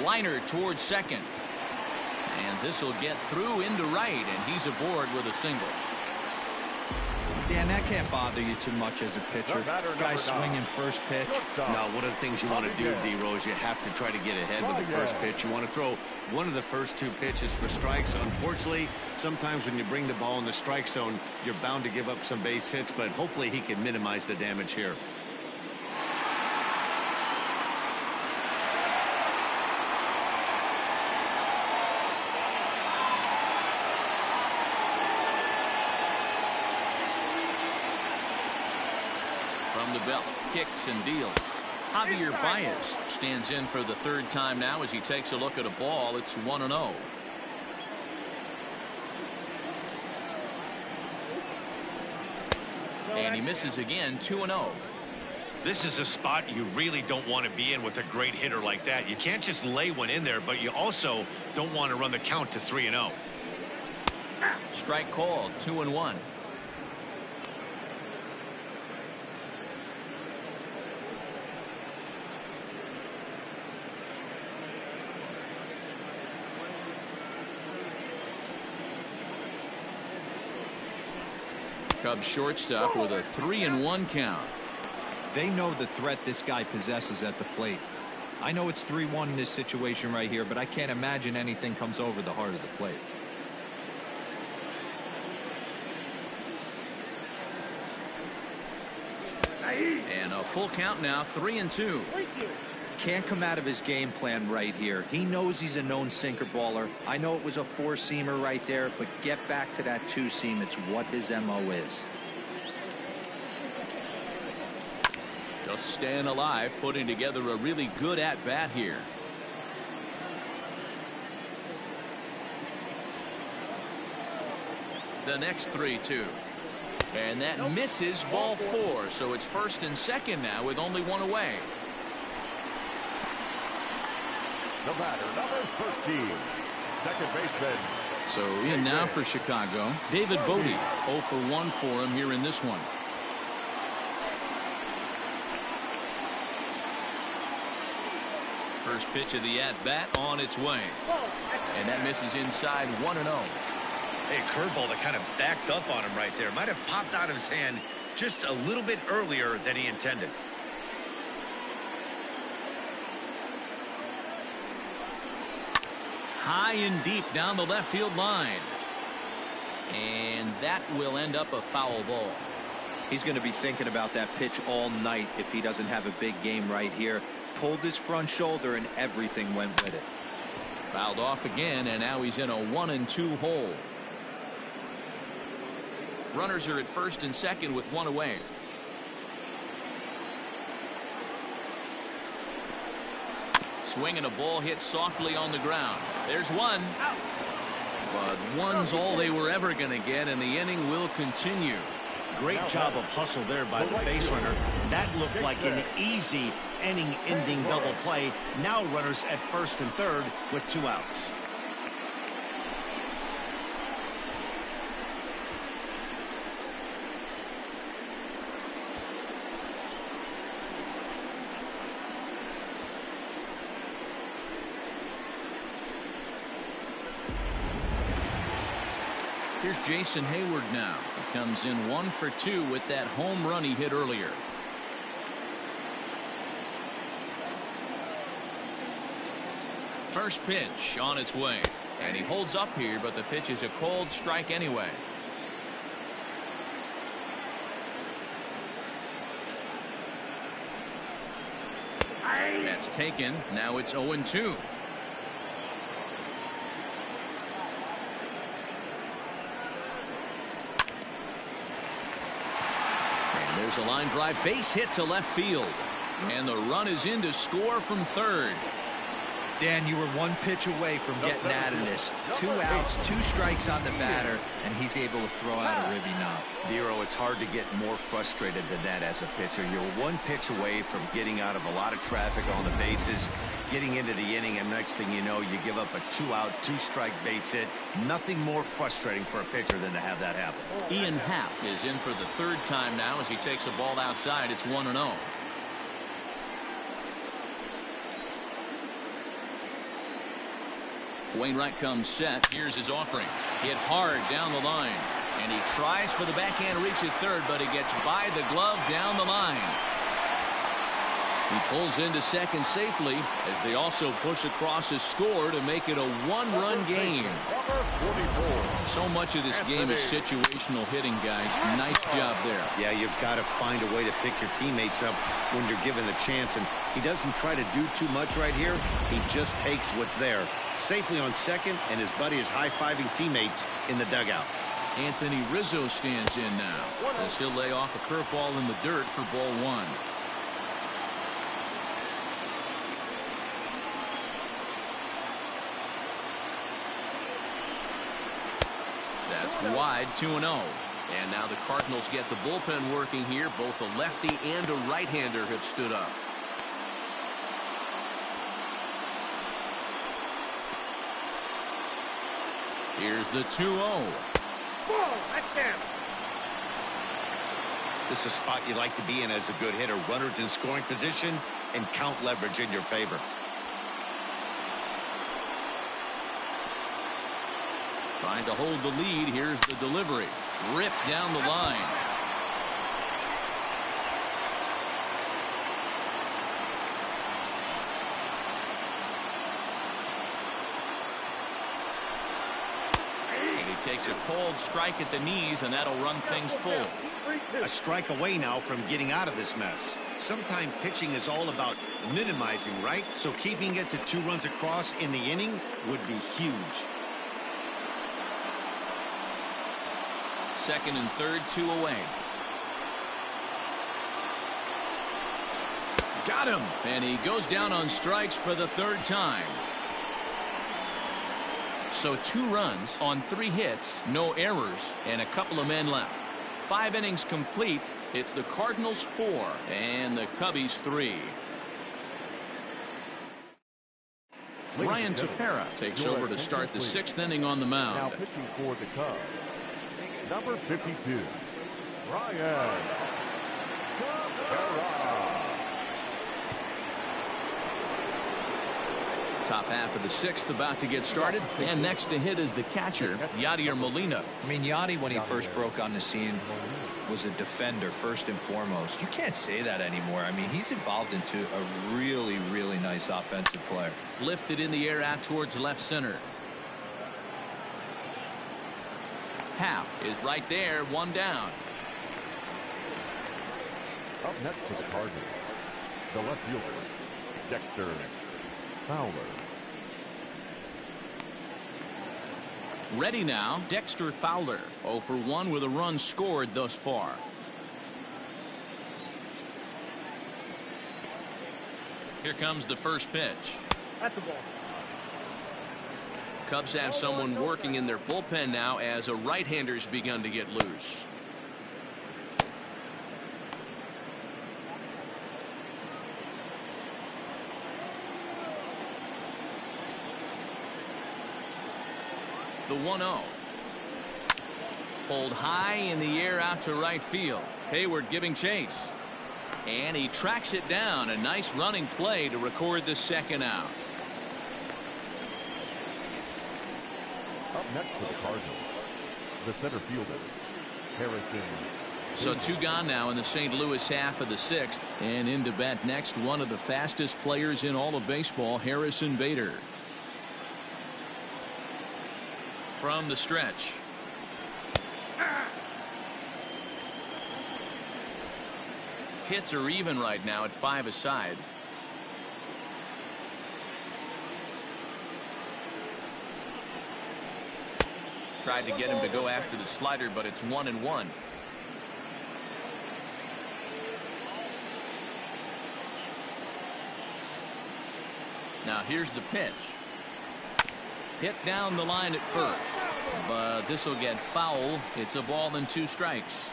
Liner towards second. And this will get through into right, and he's aboard with a single. Dan, that can't bother you too much as a pitcher. Guy swinging first pitch. Now, one of the things you want to do, D-Rose, you have to try to get ahead with the first pitch. You want to throw one of the first 2 pitches for strikes. Unfortunately, sometimes when you bring the ball in the strike zone, you're bound to give up some base hits, but hopefully he can minimize the damage here. From the belt, kicks and deals. Javier Baez stands in for the 3rd time now as he takes a look at a ball. It's 1-0. And he misses again, 2-0. This is a spot you really don't want to be in with a great hitter like that. You can't just lay one in there, but you also don't want to run the count to 3-0. Strike called, 2-1. Cubs shortstop with a 3-1 count. They know the threat this guy possesses at the plate. I know it's 3-1 in this situation right here, but I can't imagine anything comes over the heart of the plate. And a full count now, 3-2. Can't come out of his game plan right here. He knows he's a known sinker baller. I know it was a 4-seamer right there, but get back to that 2-seam. It's what his MO is. Just staying alive, putting together a really good at-bat here. The next 3-2. And that misses, ball 4. So it's 1st and 2nd now with only 1 away. The batter, number 13, second baseman, So in now for Chicago, David Bodie. 0 for 1 for him here in this one. First pitch of the at-bat on its way. And that misses inside 1-0. Hey, curveball that kind of backed up on him right there. Might have popped out of his hand just a little bit earlier than he intended. High and deep down the left field line. And that will end up a foul ball. He's going to be thinking about that pitch all night if he doesn't have a big game right here. Pulled his front shoulder and everything went with it. Fouled off again, and now he's in a 1-2 hole. Runners are at first and second with one away. Swing and a ball hit softly on the ground. There's one. But one's all they were ever going to get, and the inning will continue. Great job of hustle there by the base runner. That looked like an easy inning-ending double play. Now runners at first and third with 2 outs. Here's Jason Hayward now. He comes in 1 for 2 with that home run he hit earlier. First pitch on its way. And he holds up here, but the pitch is a cold strike anyway. That's taken. Now it's 0-2. There's a line drive base hit to left field. And the run is in to score from third. Dan, you were 1 pitch away from getting out of this. 2 outs, 2 strikes on the batter, and he's able to throw out a ribby knob. Dero, it's hard to get more frustrated than that as a pitcher. You're 1 pitch away from getting out of a lot of traffic on the bases, getting into the inning, and next thing you know, you give up a 2-out, 2-strike base hit. Nothing more frustrating for a pitcher than to have that happen. Ian Happ is in for the 3rd time now as he takes a ball outside. It's 1-0. Wainwright comes set. Here's his offering. Hit hard down the line. And he tries for the backhand reach at third, but he gets by the glove down the line. He pulls into second safely as they also push across his score to make it a 1-run game. So much of this game is situational hitting, guys. Nice job there. Yeah, you've got to find a way to pick your teammates up when you're given the chance, and he doesn't try to do too much right here. He just takes what's there. Safely on second, and his buddy is high-fiving teammates in the dugout. Anthony Rizzo stands in now as he'll lay off a curveball in the dirt for ball 1. That's wide, 2-0. And now the Cardinals get the bullpen working here. Both a lefty and a right-hander have stood up. Here's the 2-0. This is a spot you like to be in as a good hitter. Runners in scoring position and count leverage in your favor. Trying to hold the lead. Here's the delivery. Ripped down the line. Takes a cold strike at the knees, and that'll run things full. A strike away now from getting out of this mess. Sometimes pitching is all about minimizing, right? So keeping it to 2 runs across in the inning would be huge. Second and third, 2 away. Got him, and he goes down on strikes for the 3rd time. So 2 runs on 3 hits, no errors, and a couple of men left. 5 innings complete. It's the Cardinals 4 and the Cubbies 3. Ryan Tepera takes over to start the 6th inning on the Now mound. pitching for the Cubs, number 52, Ryan Tepera. Top half of the 6th about to get started, and next to hit is the catcher, Yadier Molina. I mean, Yadi, when he first broke on the scene, was a defender first and foremost. You can't say that anymore. I mean, he's evolved into a really, really nice offensive player. Lifted in the air out towards left center. Howe is right there, one down. Up next for the Cardinals, the left fielder, Dexter Fowler. Ready now, Dexter Fowler, 0 for 1 with a run scored thus far. Here comes the first pitch. That's a ball. Cubs have someone working in their bullpen now as a right-hander's begun to get loose. The 1-0. Pulled high in the air out to right field. Hayward giving chase. And he tracks it down. A nice running play to record the second out. Up next for the Cardinals, the center fielder, Harrison. So 2 gone now in the St. Louis half of the 6th. And in to bat next, one of the fastest players in all of baseball, Harrison Bader. From the stretch. Hits are even right now at 5 aside. Tried to get him to go after the slider, but it's 1-1. Now here's the pitch. Hit down the line at first, but this will get foul. It's a ball and 2 strikes.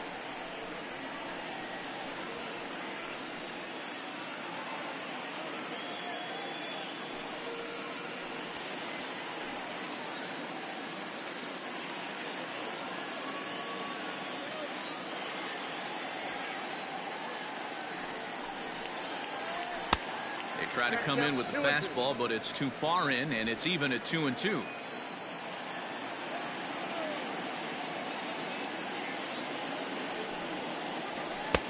Try to come in with the fastball, but it's too far in, and it's even at 2-2.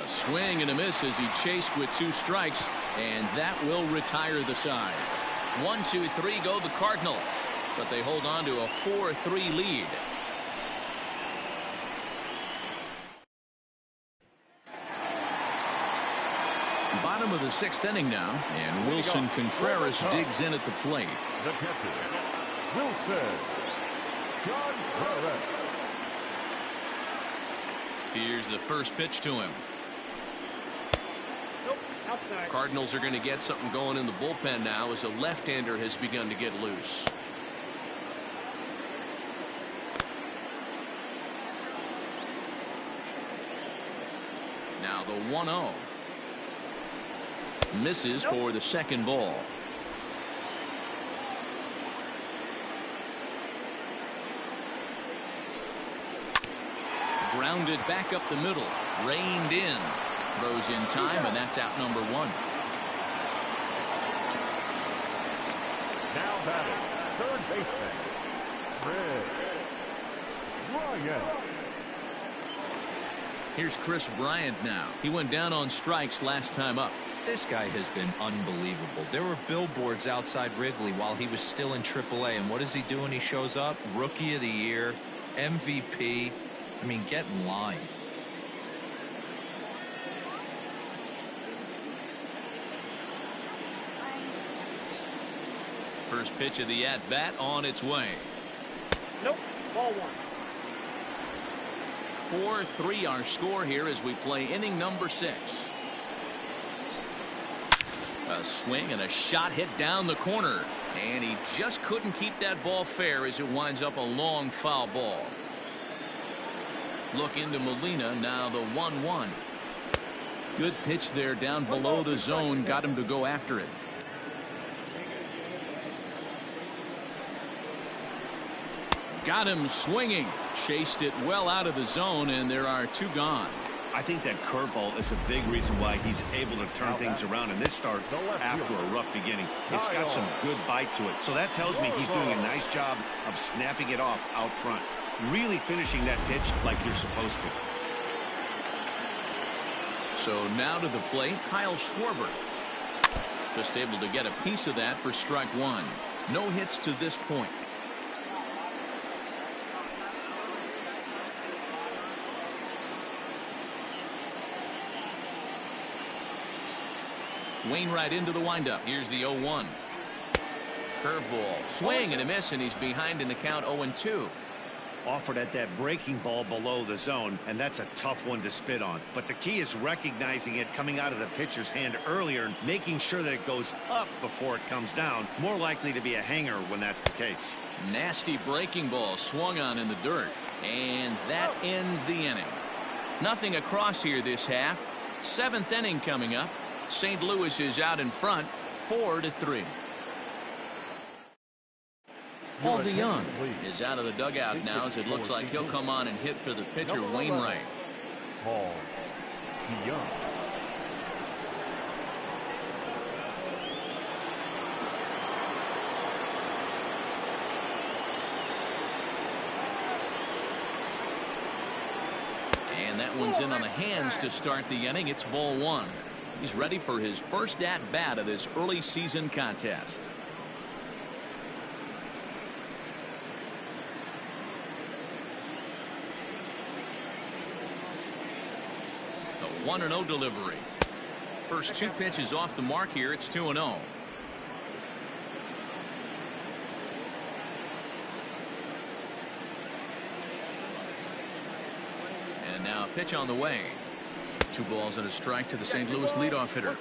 A swing and a miss as he chased with 2 strikes, and that will retire the side. 1-2-3 go the Cardinals, but they hold on to a 4-3 lead. Bottom of the 6th inning now, and Wilson Contreras digs in at the plate. The catcher, Wilson Contreras. Here's the first pitch to him. Nope, outside. Cardinals are going to get something going in the bullpen now as a left-hander has begun to get loose. Now the 1-0. Misses for the second ball. Grounded back up the middle. Reined in. Throws in time, and that's out number 1. Now batting, third baseman, Chris Bryant. Here's Chris Bryant now. He went down on strikes last time up. This guy has been unbelievable. There were billboards outside Wrigley while he was still in AAA, and what does he do when he shows up? Rookie of the Year, MVP. I mean, get in line. First pitch of the at-bat on its way. Nope, ball 1. 4-3 our score here as we play inning number 6. A swing and a shot hit down the corner, and he just couldn't keep that ball fair as it winds up a long foul ball. Look into Molina now, the 1-1. Good pitch there down below the zone, got him to go after it. Got him swinging. Chased it well out of the zone, and there are 2 gone. I think that curveball is a big reason why he's able to turn things around in this start after a rough beginning. It's got some good bite to it. So that tells me he's doing a nice job of snapping it off out front. Really finishing that pitch like you're supposed to. So now to the plate, Kyle Slovverr. Just able to get a piece of that for strike 1. No hits to this point. Wainwright into the windup. Here's the 0-1. Curveball. Swing and a miss, and he's behind in the count 0-2. Offered at that breaking ball below the zone, and that's a tough one to spit on. But the key is recognizing it coming out of the pitcher's hand earlier and making sure that it goes up before it comes down. More likely to be a hanger when that's the case. Nasty breaking ball swung on in the dirt, and that ends the inning. Nothing across here this half. 7th inning coming up. St. Louis is out in front, 4-3. Paul DeYoung is out of the dugout now, as it looks like he'll come on and hit for the pitcher, Wainwright. Paul DeYoung. And that one's in on the hands to start the inning. It's ball 1. He's ready for his first at-bat of this early season contest. A 1-0 delivery. First 2 pitches off the mark here. It's 2-0. And now a pitch on the way. 2 balls and a strike to the St. Louis leadoff hitter.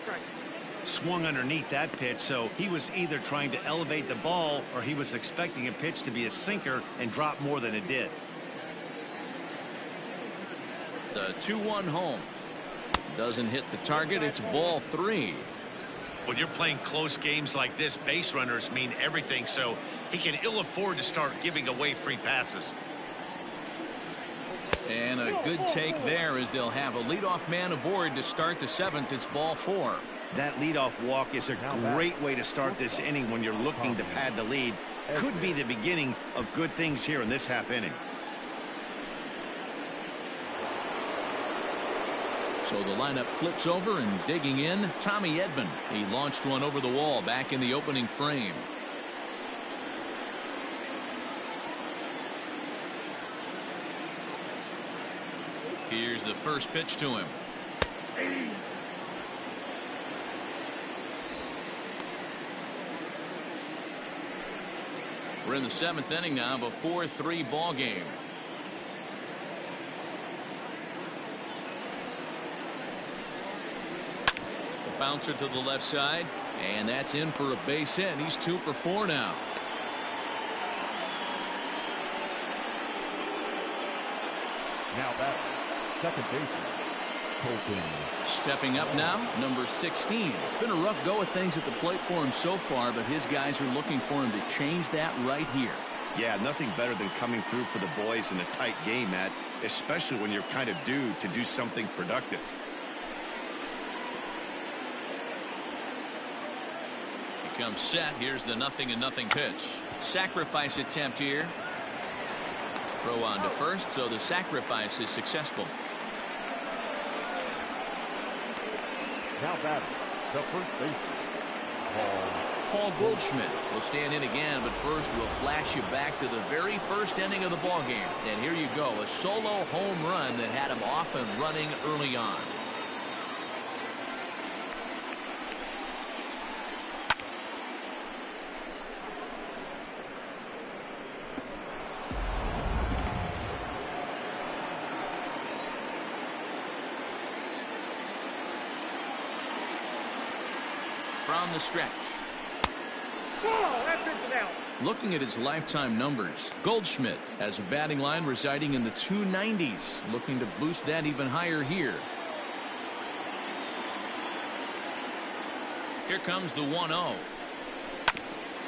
Swung underneath that pitch, so he was either trying to elevate the ball or he was expecting a pitch to be a sinker and drop more than it did. The 2-1 home. Doesn't hit the target. It's ball 3. When you're playing close games like this, base runners mean everything, so he can ill afford to start giving away free passes. And a good take there, as they'll have a leadoff man aboard to start the 7th. It's ball 4. That leadoff walk is a great way to start this inning when you're looking to pad the lead. Could be the beginning of good things here in this half inning. So the lineup flips over, and digging in, Tommy Edman. He launched one over the wall back in the opening frame. Here's the first pitch to him. We're in the 7th inning now of a 4-3 ball game. The bouncer to the left side, and that's in for a base hit. He's 2 for 4 now. Now back, second baseman, Colton. Stepping up now, number 16. It's been a rough go of things at the plate for him so far, but his guys are looking for him to change that right here. Yeah, nothing better than coming through for the boys in a tight game, Matt, especially when you're kind of due to do something productive. He comes set. Here's the 0-0 pitch. Sacrifice attempt here. Throw on to first, so the sacrifice is successful. Now batting, the first baseman, Paul Goldschmidt will stand in again, but first we'll flash you back to the very first inning of the ball game. And here you go, a solo home run that had him off and running early on. From the stretch. Looking at his lifetime numbers, Goldschmidt has a batting line residing in the 290s, looking to boost that even higher here. Here comes the 1-0.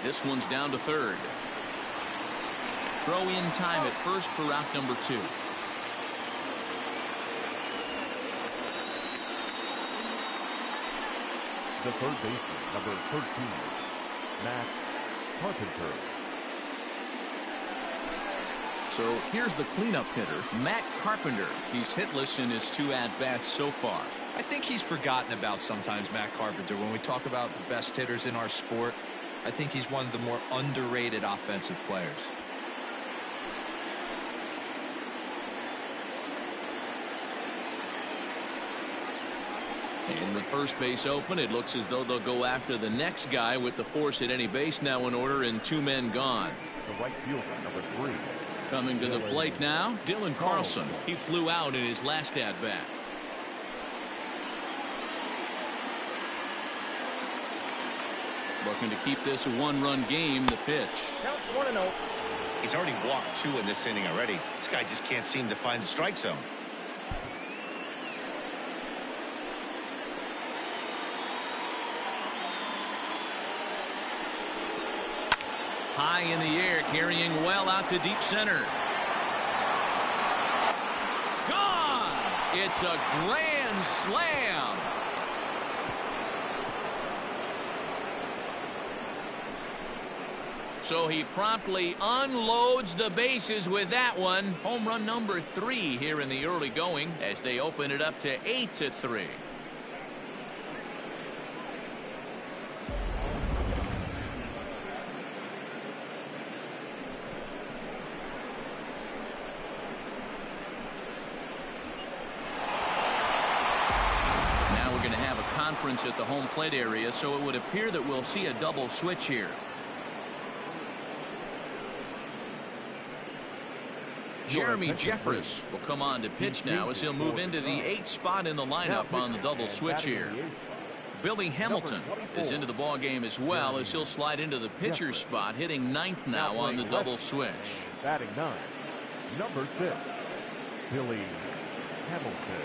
This one's down to third. Throw in time at first for route number 2. The third baseman, number 13, Matt Carpenter. So here's the cleanup hitter, Matt Carpenter. He's hitless in his 2 at-bats so far. I think he's forgotten about sometimes, Matt Carpenter. When we talk about the best hitters in our sport, I think he's one of the more underrated offensive players. And the first base open, it looks as though they'll go after the next guy with the force at any base now in order and 2 men gone. The right fielder, number 3. Coming to the plate now, Dylan Carlson. He flew out in his last at-bat. Looking to keep this a 1-run game. The pitch. Counts 1-0. He's already walked 2 in this inning already. This guy just can't seem to find the strike zone. High in the air, carrying well out to deep center. Gone! It's a grand slam. So he promptly unloads the bases with that one. Home run number 3 here in the early going as they open it up to 8-3. At the home plate area, so it would appear that we'll see a double switch here. Jeremy Jeffress will come on to pitch now as he'll move into the 8th spot in the lineup on the double switch here. Billy Hamilton is into the ball game as well as he'll slide into the pitcher's spot, hitting 9th now on the double switch. Batting 9, number 6, Billy Hamilton.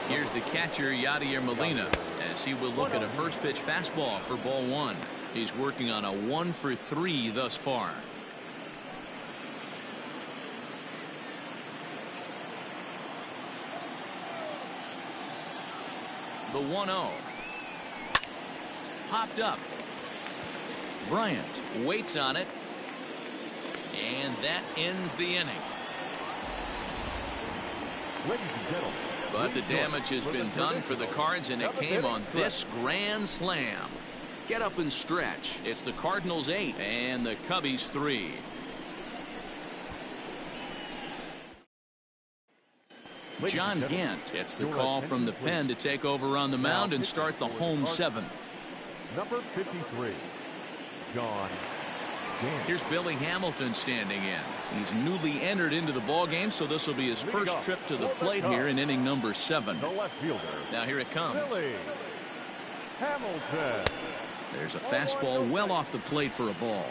Here's the catcher, Yadier Molina, as he will look at a first pitch fastball for ball 1. He's working on a 1-for-3 thus far. The 1-0. Popped up. Bryant waits on it. And that ends the inning. Ladies and gentlemen, but the damage has been done for the Cards, and it came on this grand slam. Get up and stretch. It's the Cardinals 8 and the Cubbies 3. John Gant gets the call from the pen to take over on the mound and start the home 7th. Number 53, John Gant. Here's Billy Hamilton standing in. He's newly entered into the ball game, so this will be his first trip to the plate here in inning number 7. The left fielder. Now here it comes. Billy Hamilton. There's a fastball well off the plate for a ball.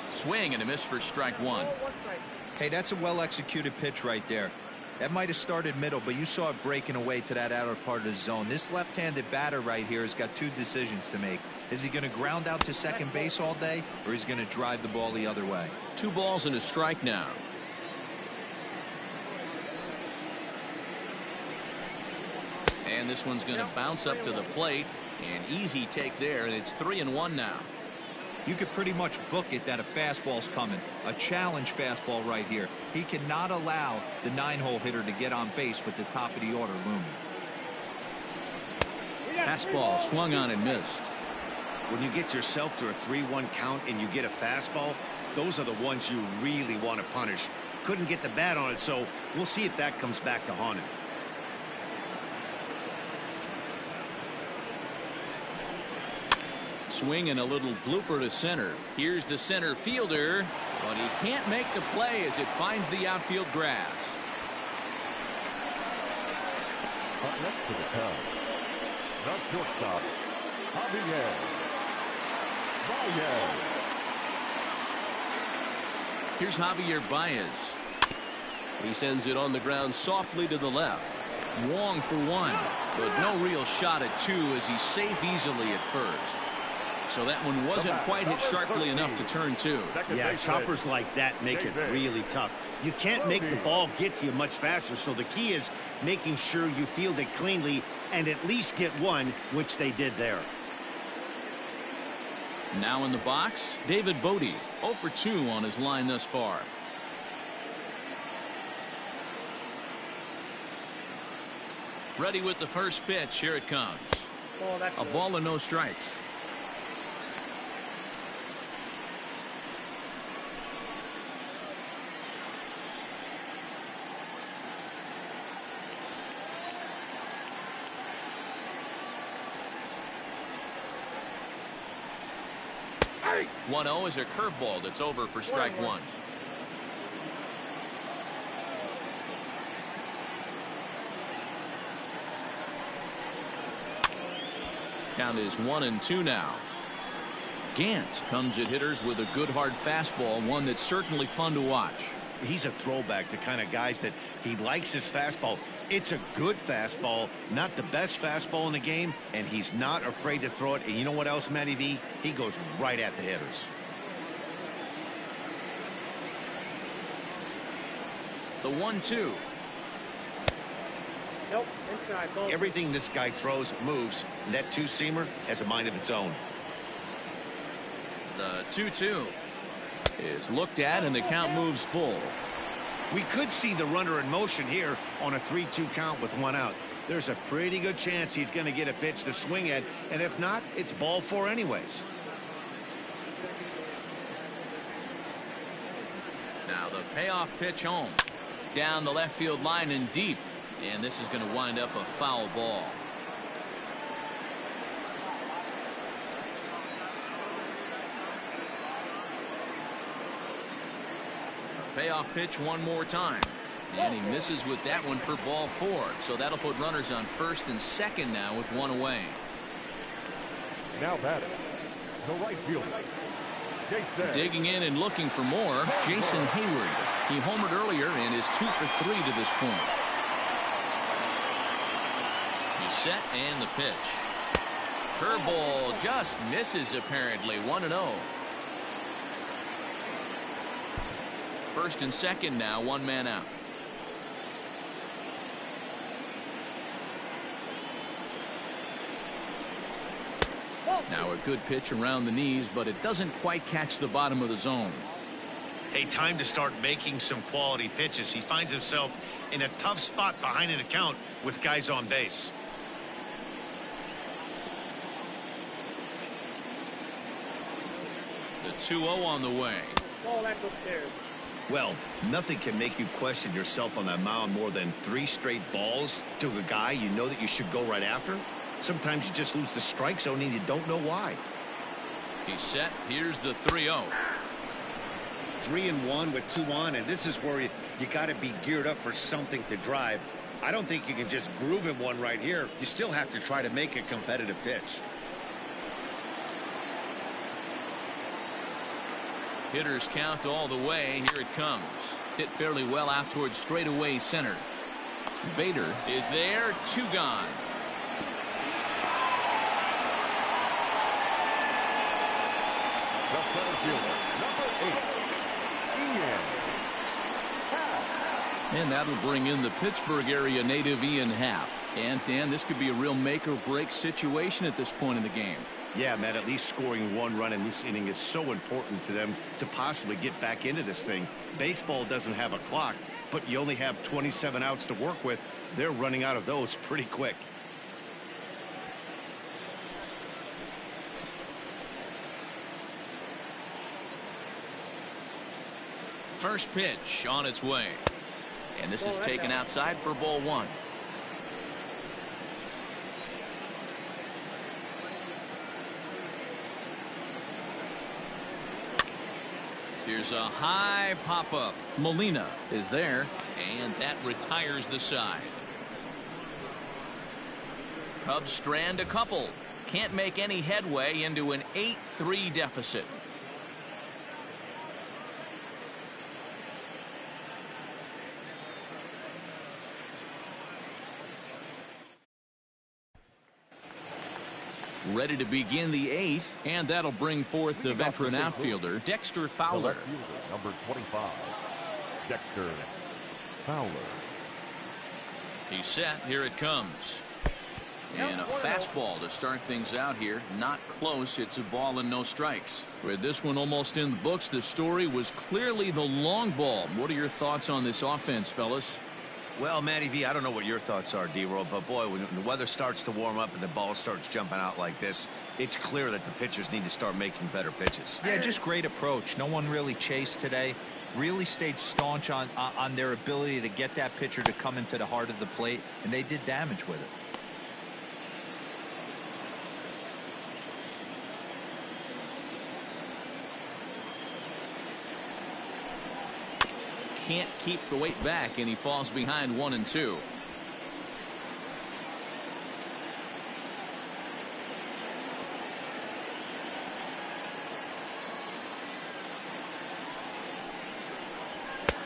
Swing and a miss for strike 1. Hey, that's a well-executed pitch right there. That might have started middle, but you saw it breaking away to that outer part of the zone. This left-handed batter right here has got 2 decisions to make. Is he going to ground out to second base all day, or is he going to drive the ball the other way? 2 balls and a strike now. And this one's going to bounce up to the plate. An easy take there, and it's 3-1 now. You could pretty much book it that a fastball's coming. A challenge fastball right here. He cannot allow the 9-hole hitter to get on base with the top of the order looming. Fastball swung on and missed. When you get yourself to a 3-1 count and you get a fastball, those are the ones you really want to punish. Couldn't get the bat on it, so we'll see if that comes back to haunt him. Swing and a little blooper to center. Here's the center fielder, but he can't make the play as it finds the outfield grass. Up next to the Cubs, the shortstop, Javier Baez. Here's Javier Baez. He sends it on the ground softly to the left. Wong for one, but no real shot at two as he's safe easily at first. So that one wasn't quite hit sharply enough to turn two. Yeah, choppers like that make it really tough. You can't make the ball get to you much faster, so the key is making sure you field it cleanly and at least get one, which they did there. Now in the box, David Bodie, 0 for 2 on his line thus far. Ready with the first pitch. Here it comes. A ball and no strikes. Hey. 1-0 is a curveball that's over for strike one. Count is 1-2 now. Gant comes at hitters with a good hard fastball, one that's certainly fun to watch. He's a throwback to kind of guys that he likes his fastball. It's a good fastball, not the best fastball in the game, and he's not afraid to throw it. And you know what else, Matty V? He goes right at the hitters. The 1-2. Nope, inside. Ball. Everything this guy throws moves, and that two-seamer has a mind of its own. The 2-2 is looked at, and the count moves full. We could see the runner in motion here on a 3-2 count with one out. There's a pretty good chance he's going to get a pitch to swing at, and if not, it's ball four anyways. Now the payoff pitch home. Down the left field line and deep. And this is going to wind up a foul ball. Payoff pitch one more time. And he misses with that one for ball four. So that'll put runners on first and second now with one away. Now batting, the right fielder, Jason. Digging in and looking for more, Jason Hayward. He homered earlier and is 2 for 3 to this point. He's set and the pitch. Curveball just misses apparently. 1-0. First and second now, one man out. Now a good pitch around the knees, but it doesn't quite catch the bottom of the zone. Hey, time to start making some quality pitches. He finds himself in a tough spot behind an account with guys on base. The 2-0 on the way. Ball that's upstairs. Well, nothing can make you question yourself on that mound more than 3 straight balls to a guy you know that you should go right after. Sometimes you just lose the strike zone and you don't know why. He's set. Here's the 3-0. 3-1 with 2 on, and this is where you got to be geared up for something to drive. I don't think you can just groove in one right here. You still have to try to make a competitive pitch. Hitters count all the way. Here it comes. Hit fairly well out towards straightaway center. Bader is there. 2 gone. The center fielder, number 8, Ian Happ. And that'll bring in the Pittsburgh area native Ian Happ. And Dan, this could be a real make or break situation at this point in the game. Yeah, Matt, at least scoring 1 run in this inning is so important to them to possibly get back into this thing. Baseball doesn't have a clock, but you only have 27 outs to work with. They're running out of those pretty quick. First pitch on its way. And this is taken outside for ball 1. Here's a high pop-up. Molina is there, and that retires the side. Cubs strand a couple. Can't make any headway into an 8-3 deficit. Ready to begin the 8th, and that'll bring forth the veteran outfielder, Dexter Fowler. Number 25, Dexter Fowler. He's set. Here it comes. And a fastball to start things out here. Not close. It's a ball and no strikes. With this one almost in the books, the story was clearly the long ball. What are your thoughts on this offense, fellas? Well, Matty V, I don't know what your thoughts are, D-Roll, but boy, when the weather starts to warm up and the ball starts jumping out like this, it's clear that the pitchers need to start making better pitches. Yeah, just great approach. No one really chased today. Really stayed staunch on their ability to get that pitcher to come into the heart of the plate, and they did damage with it. Can't keep the weight back, and he falls behind 1-2.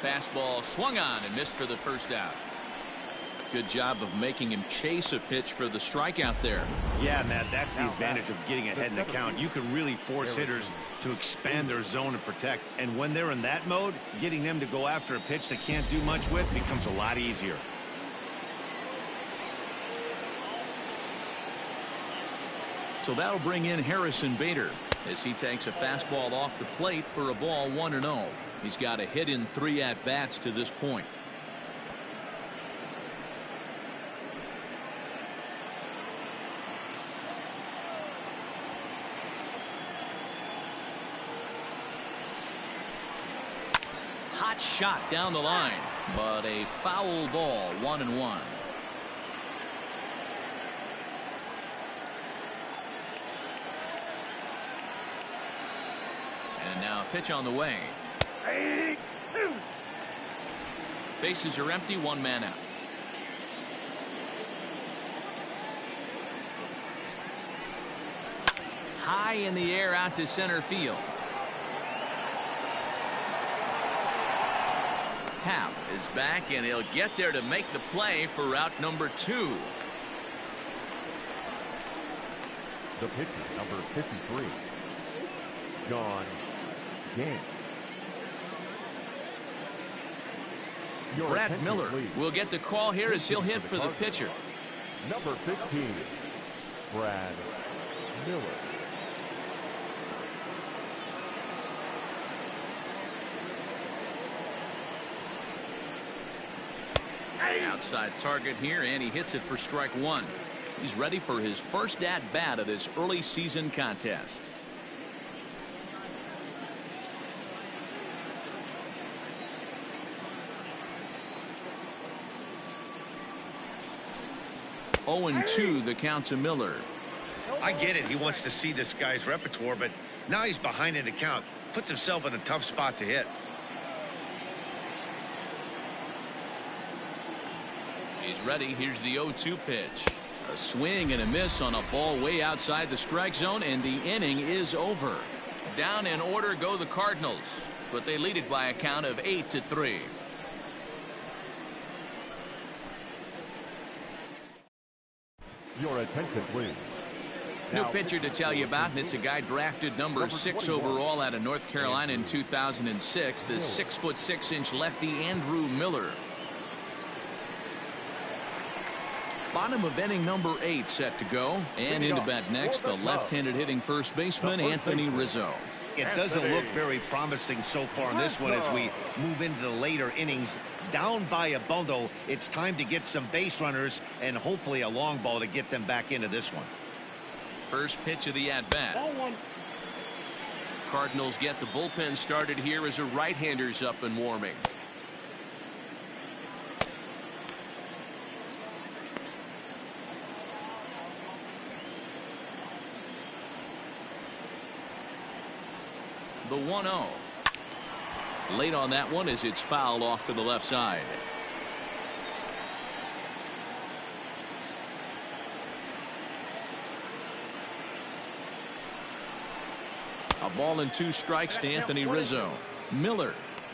Fastball swung on and missed for the first out. Good job of making him chase a pitch for the strikeout there. Yeah, Matt, that's the advantage of getting ahead in the count. You can really force hitters to expand their zone and protect. And when they're in that mode, getting them to go after a pitch they can't do much with becomes a lot easier. So that'll bring in Harrison Bader as he takes a fastball off the plate for a ball 1-0. He's got a hit in 3 at-bats to this point. Hot shot down the line, but a foul ball, 1-1. And now a pitch on the way. Bases are empty, 1 man out. High in the air out to center field. Happ is back, and he'll get there to make the play for route number 2. The pitcher, number 53, John Gant. Brad Miller will get the call here as he'll hit for the pitcher. Number 15, Brad Miller. Outside target here, and he hits it for strike 1. He's ready for his first at-bat of this early season contest. Oh, and 2 the count to Miller. I get it. He wants to see this guy's repertoire, but now he's behind in the count. Puts himself in a tough spot to hit. He's ready. Here's the 0-2 pitch. A swing and a miss on a ball way outside the strike zone, and the inning is over. Down in order go the Cardinals, but they lead it by a count of 8-3. Your attention, please. New pitcher to tell you about, and it's a guy drafted number 6 overall out of North Carolina in 2006, the 6'6" lefty Andrew Miller. Bottom of inning number 8 set to go, and into bat next, the left-handed hitting first baseman Anthony Rizzo. It doesn't look very promising so far in this one as we move into the later innings. Down by a bundle, it's time to get some base runners and hopefully a long ball to get them back into this one. First pitch of the at-bat. Cardinals get the bullpen started here as a right-hander's up and warming. The 1-0. Late on that one as it's fouled off to the left side. A ball and 2 strikes to Anthony Rizzo. Miller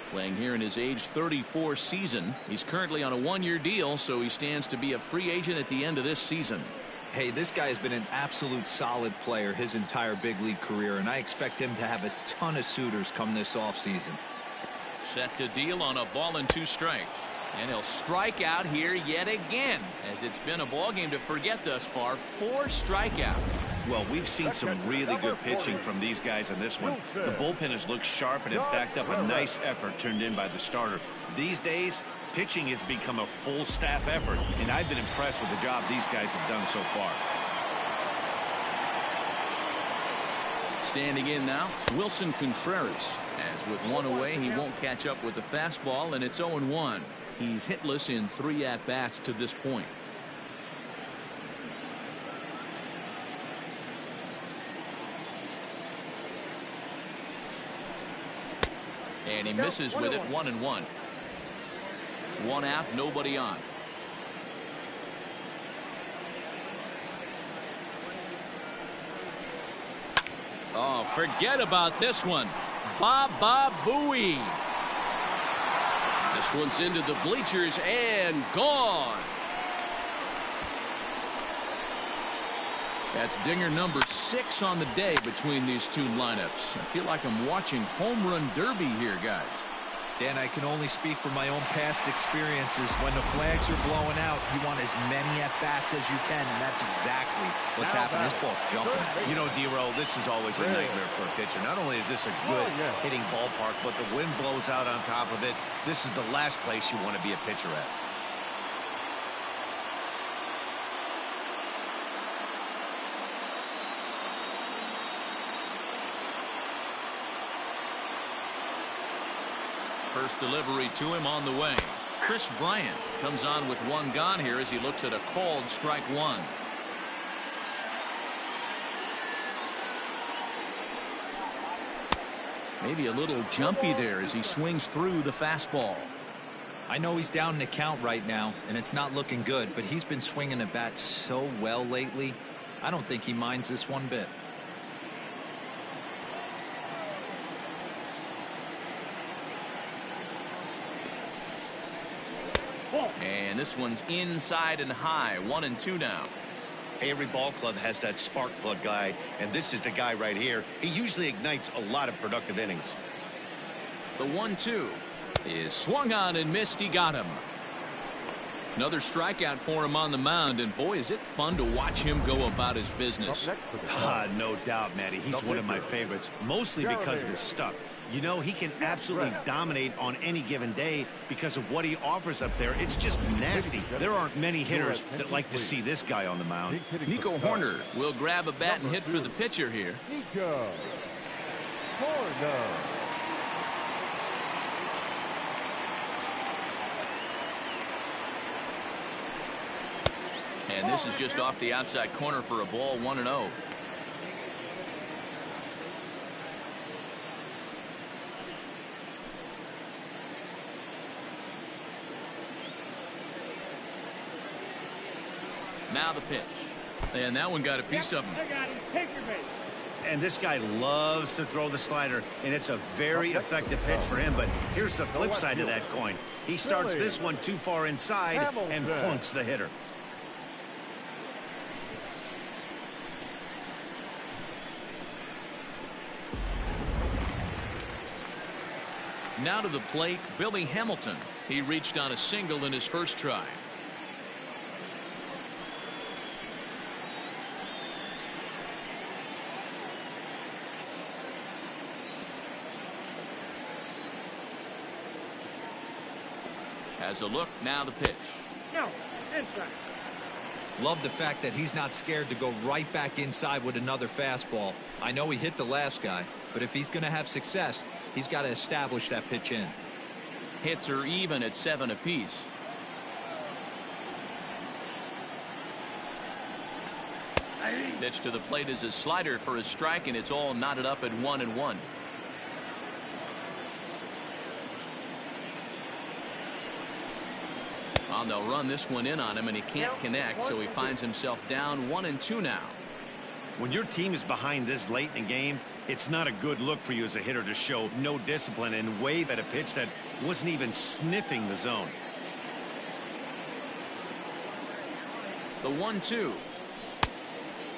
playing here in his age 34 season. He's currently on a 1-year deal, so he stands to be a free agent at the end of this season. Hey, this guy has been an absolute solid player his entire big league career, and I expect him to have a ton of suitors come this offseason. Set to deal on a ball and 2 strikes. And he'll strike out here yet again, as it's been a ball game to forget thus far. 4 strikeouts. Well, we've seen some really good pitching from these guys in this one. The bullpen has looked sharp and it backed up a nice effort turned in by the starter. These days, pitching has become a full staff effort, and I've been impressed with the job these guys have done so far. Standing in now, Wilson Contreras. As with 1 away, he won't catch up with the fastball, and it's 0-1. He's hitless in 3 at-bats to this point. And he misses with it. 1-1. 1 out, nobody on. Oh, forget about this one. Baba Booey. This one's into the bleachers and gone. That's dinger number 6 on the day between these 2 lineups. I feel like I'm watching home run derby here, guys. Dan, I can only speak from my own past experiences. When the flags are blowing out, you want as many at-bats as you can, and that's exactly what's happening. This ball's jumping. You know, D-Row, this is always a nightmare for a pitcher. Not only is this a good hitting ballpark, but the wind blows out on top of it. This is the last place you want to be a pitcher at. First delivery to him on the way. Chris Bryant comes on with 1 gone here as he looks at a called strike 1. Maybe a little jumpy there as he swings through the fastball. I know he's down in the count right now, and it's not looking good, but he's been swinging the bat so well lately. I don't think he minds this one bit. And this one's inside and high. 1-2 now. Every ball club has that spark plug guy, and this is the guy right here. He usually ignites a lot of productive innings. The 1-2 is swung on and missed. He got him. Another strikeout for him on the mound, and boy, is it fun to watch him go about his business. No doubt, Matty. He's one of my favorites, mostly because of his stuff. You know, he can absolutely dominate on any given day because of what he offers up there. It's just nasty. There aren't many hitters that like to see this guy on the mound. Nico Horner will grab a bat and hit for the pitcher here. Nico Horner. And this is just off the outside corner for a ball. 1-0. Now the pitch. And that one got a piece of him. I got him. Take your base. And this guy loves to throw the slider, and it's a very effective pitch for him. But here's the flip side of that coin. He starts this one too far inside and plunks the hitter. Now to the plate, Billy Hamilton. He reached on a single in his first try. Has a look, now the pitch. No, inside. Love the fact that he's not scared to go right back inside with another fastball. I know he hit the last guy, but if he's going to have success, he's got to establish that pitch in. Hits are even at 7 apiece. Pitch to the plate is a slider for a strike, and it's all knotted up at 1-1. They'll run this one in on him, and he can't connect, so he finds himself down 1-2 now. When your team is behind this late in the game, it's not a good look for you as a hitter to show no discipline and wave at a pitch that wasn't even sniffing the zone. The 1-2.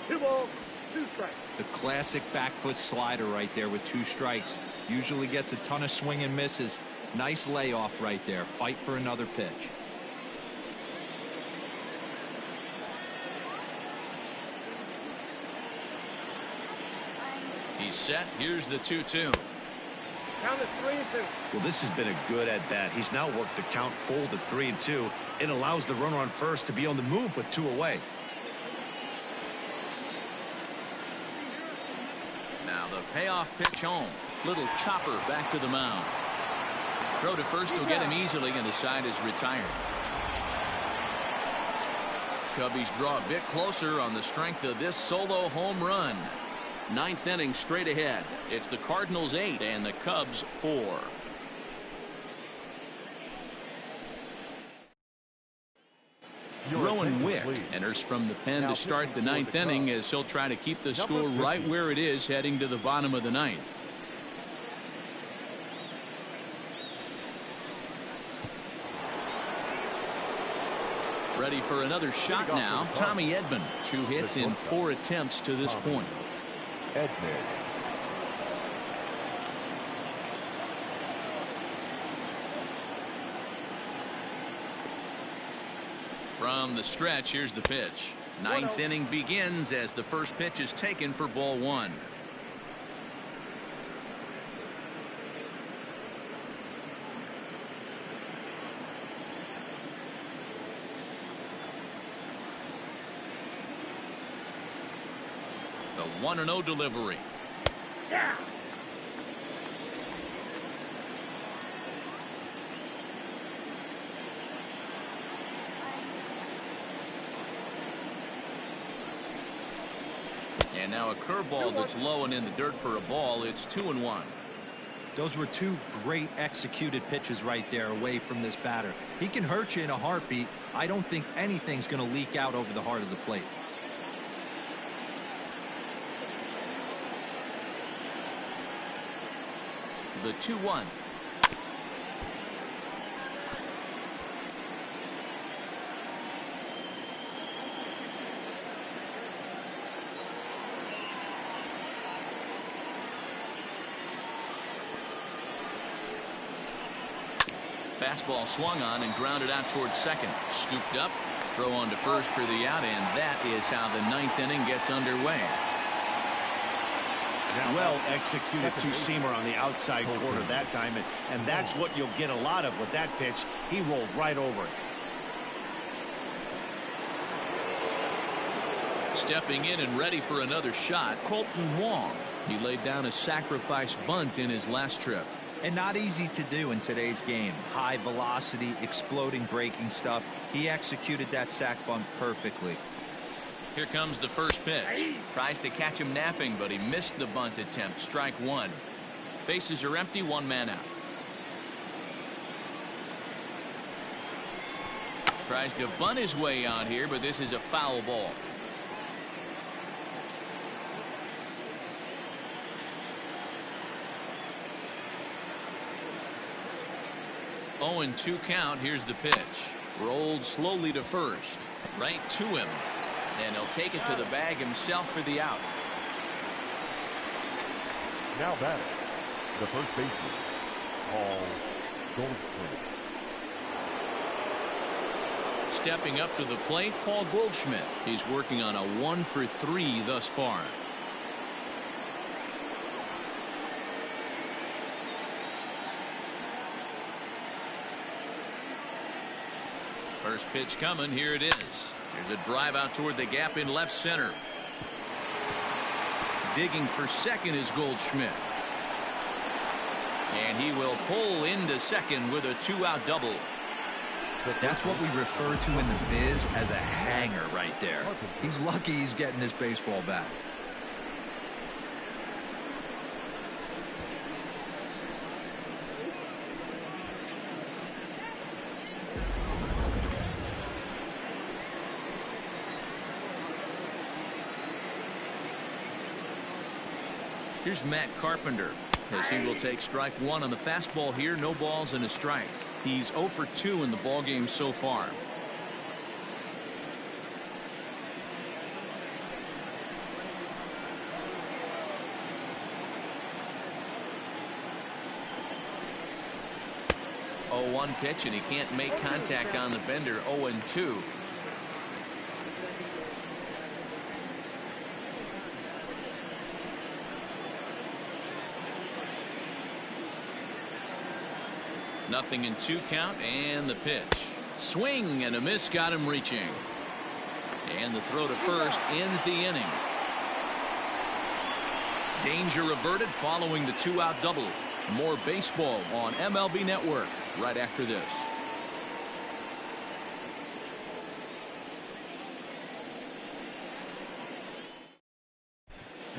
2 balls, 2 strikes. The classic back foot slider right there with 2 strikes. Usually gets a ton of swing and misses. Nice layoff right there. Fight for another pitch. He's set. Here's the 2-2. Count it 3-2. Well, this has been a good at bat. He's now worked the count full to 3-2. It allows the runner on first to be on the move with 2 away. Now the payoff pitch home. Little chopper back to the mound. Throw to first will get him easily, and the side is retired. Cubbies draw a bit closer on the strength of this solo home run. 9th inning straight ahead. It's the Cardinals 8 and the Cubs 4. Rowan Wick enters from the pen to start the 9th inning as he'll try to keep the score right where it is heading to the bottom of the 9th. Ready for another shot now. Tommy Edman, 2 hits in 4 attempts to this point. Edman. From the stretch, here's the pitch. 9th inning begins as the first pitch is taken for ball 1. The 1-0 delivery. Yeah. And now a curveball that's low and in the dirt for a ball. It's 2-1. Those were 2 great executed pitches right there away from this batter. He can hurt you in a heartbeat. I don't think anything's going to leak out over the heart of the plate. The 2-1. Fastball swung on and grounded out towards second. Scooped up. Throw on to first for the out, and that is how the 9th inning gets underway. Well executed 2-seamer on the outside corner that time, and that's what you'll get a lot of with that pitch. He rolled right over it. Stepping in and ready for another shot, Colton Wong. He laid down a sacrifice bunt in his last trip. And not easy to do in today's game. High velocity, exploding breaking stuff. He executed that sac bunt perfectly. Here comes the first pitch. Tries to catch him napping, but he missed the bunt attempt. Strike 1. Bases are empty, 1 man out. Tries to bunt his way out here, but this is a foul ball. Oh, and 2 count. Here's the pitch. Rolled slowly to first. Right to him. And he'll take it to the bag himself for the out. Now batting, the first baseman, Paul Goldschmidt. Stepping up to the plate, Paul Goldschmidt. He's working on a 1-for-3 thus far. First pitch coming. Here it is. There's a drive out toward the gap in left center. Digging for second is Goldschmidt. And he will pull into second with a 2-out double. That's what we refer to in the biz as a hanger right there. He's lucky he's getting this baseball back. Here's Matt Carpenter as he will take strike 1 on the fastball here. No balls and a strike. He's 0 for 2 in the ballgame so far. 0-1 pitch, and he can't make contact on the bender. 0-2. Nothing in 2 count, and the pitch. Swing and a miss, got him reaching. And the throw to first ends the inning. Danger averted following the 2-out double. More baseball on MLB Network right after this.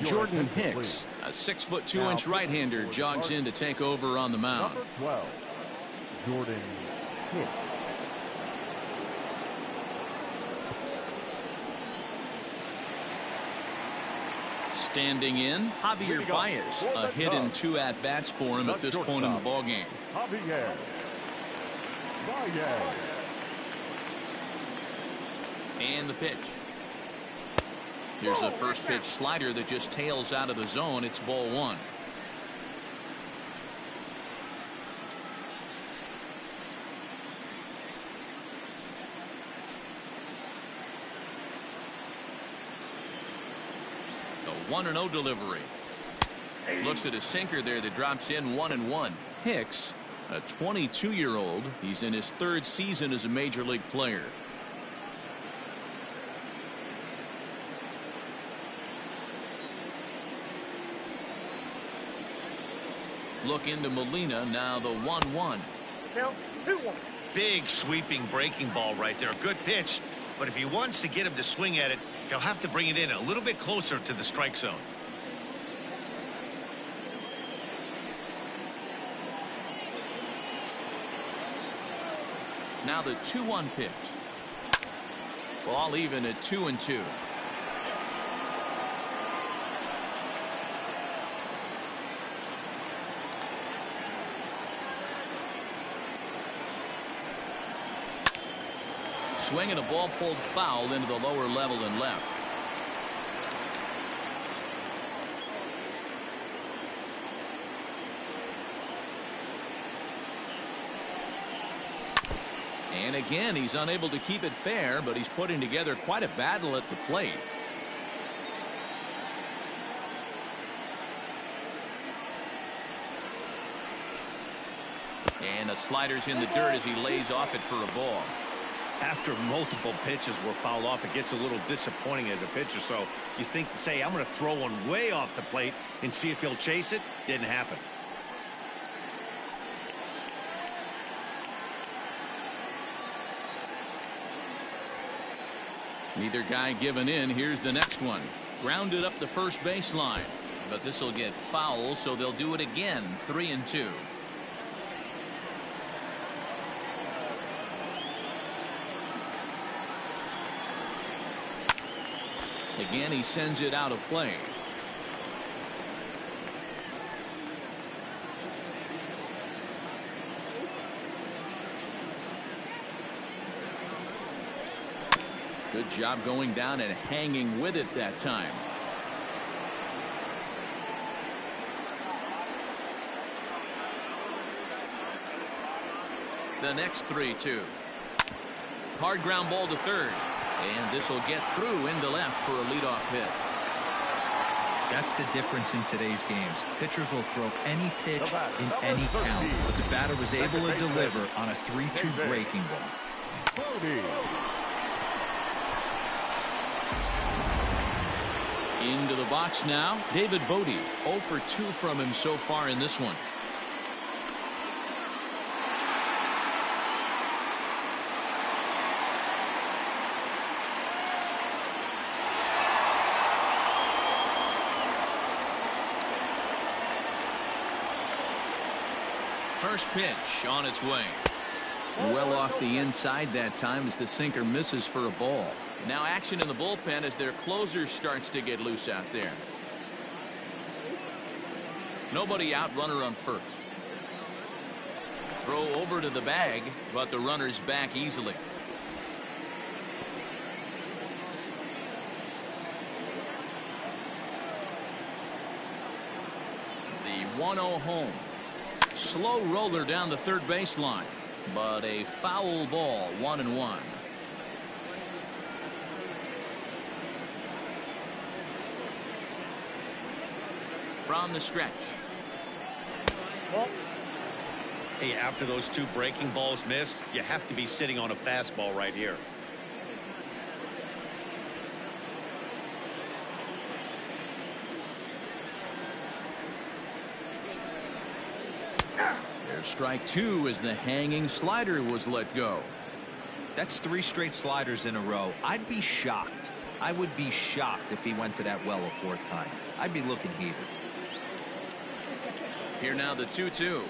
Jordan Hicks, a 6'2" right-hander, jogs in to take over on the mound. Number 12, Jordan Hicks. Standing in, Javier Baez. A hit in 2 at-bats for him at this point in the ballgame. Javier Baez. And the pitch. Here's a first pitch slider that just tails out of the zone. It's ball 1. The 1-0 delivery. Looks at a sinker there that drops in 1-1. Hicks, a 22-year-old. He's in his 3rd season as a major league player. Look into Molina, now the 1-1. Count 2-1. Big sweeping breaking ball right there. A good pitch, but if he wants to get him to swing at it, he'll have to bring it in a little bit closer to the strike zone. Now the 2-1 pitch. Ball even at 2-2. Swing and a ball pulled foul into the lower level and left. And again, he's unable to keep it fair, but he's putting together quite a battle at the plate. And a slider's in the dirt as he lays off it for a ball. After multiple pitches were fouled off, it gets a little disappointing as a pitcher. So you think, say, I'm going to throw one way off the plate and see if he'll chase it. Didn't happen. Neither guy giving in. Here's the next one. Grounded up the first baseline, but this will get foul, so they'll do it again. 3-2. Again, he sends it out of play. Good job going down and hanging with it that time. The next 3-2. Hard ground ball to third. And this will get through into left for a leadoff hit. That's the difference in today's games. Pitchers will throw any pitch in any count, but the batter was able to deliver on a 3-2 breaking ball. Into the box now, David Bodie. 0 for 2 from him so far in this one. First pitch on its way. Well off the inside that time as the sinker misses for a ball. Now action in the bullpen as their closer starts to get loose out there. Nobody out, runner on first. Throw over to the bag, but the runner's back easily. The 1-0 home. Slow roller down the third baseline. But a foul ball, 1-1. From the stretch. Hey, after those two breaking balls missed, you have to be sitting on a fastball right here. There's strike two as the hanging slider was let go. That's 3 straight sliders in a row. I'd be shocked. I would be shocked if he went to that well a 4th time. I'd be looking heated. Here now the 2-2.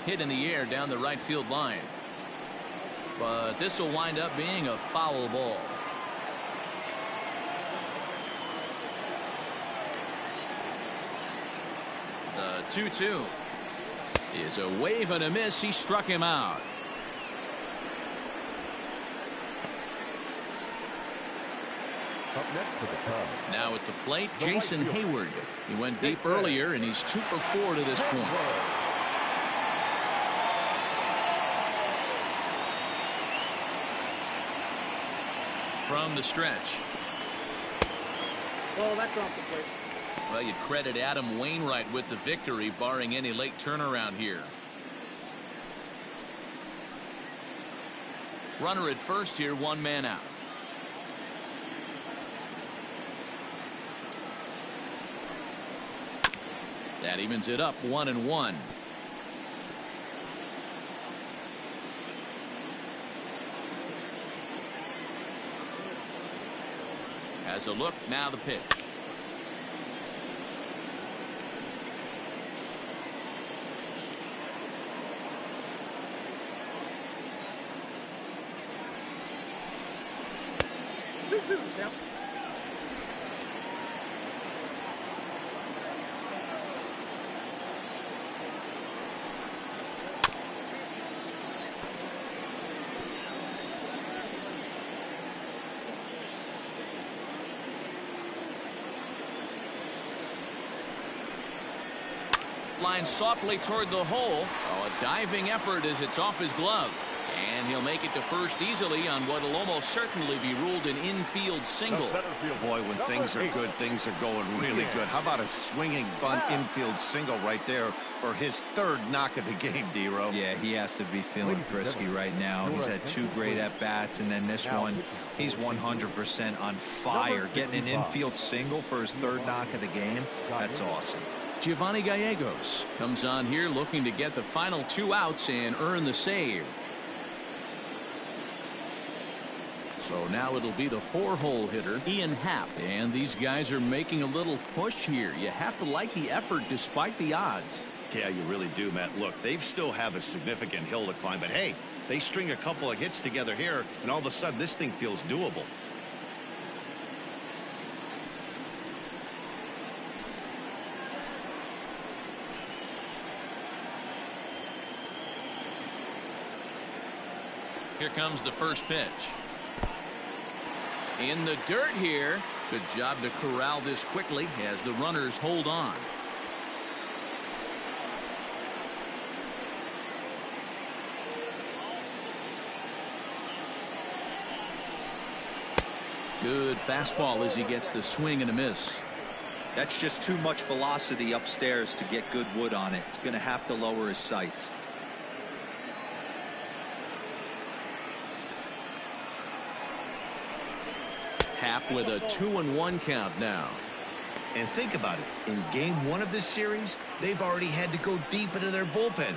Hit in the air down the right field line. But this will wind up being a foul ball. The 2-2 is a wave and a miss. He struck him out. Up next to the Cubs. Now at the plate, Jason Hayward. He went deep earlier, and he's 2 for 4 to this point. From the stretch. Oh, that's off the plate. Well, you credit Adam Wainwright with the victory, barring any late turnaround here. Runner at first here, 1 man out. That evens it up, 1-1. Has a look, now the pitch. Yep. Line softly toward the hole. Oh, a diving effort as it's off his glove. And he'll make it to first easily on what will almost certainly be ruled an infield single. Boy, when things are good, things are going really good. How about a swinging bunt infield single right there for his 3rd knock of the game, D-Row? Yeah, he has to be feeling frisky right now. He's had 2 great at-bats, and then this one, he's 100% on fire. Getting an infield single for his 3rd knock of the game, that's awesome. Giovanni Gallegos comes on here looking to get the final 2 outs and earn the save. So now it'll be the 4-hole hitter, Ian Happ. And these guys are making a little push here. You have to like the effort despite the odds. Yeah, you really do, Matt. Look, they still have a significant hill to climb, but hey, they string a couple of hits together here, and all of a sudden this thing feels doable. Here comes the first pitch. In the dirt here. Good job to corral this quickly as the runners hold on. Good fastball as he gets the swing and a miss. That's just too much velocity upstairs to get good wood on it. It's going to have to lower his sights. Happ with a 2-1 count now. And think about it. In game 1 of this series, they've already had to go deep into their bullpen.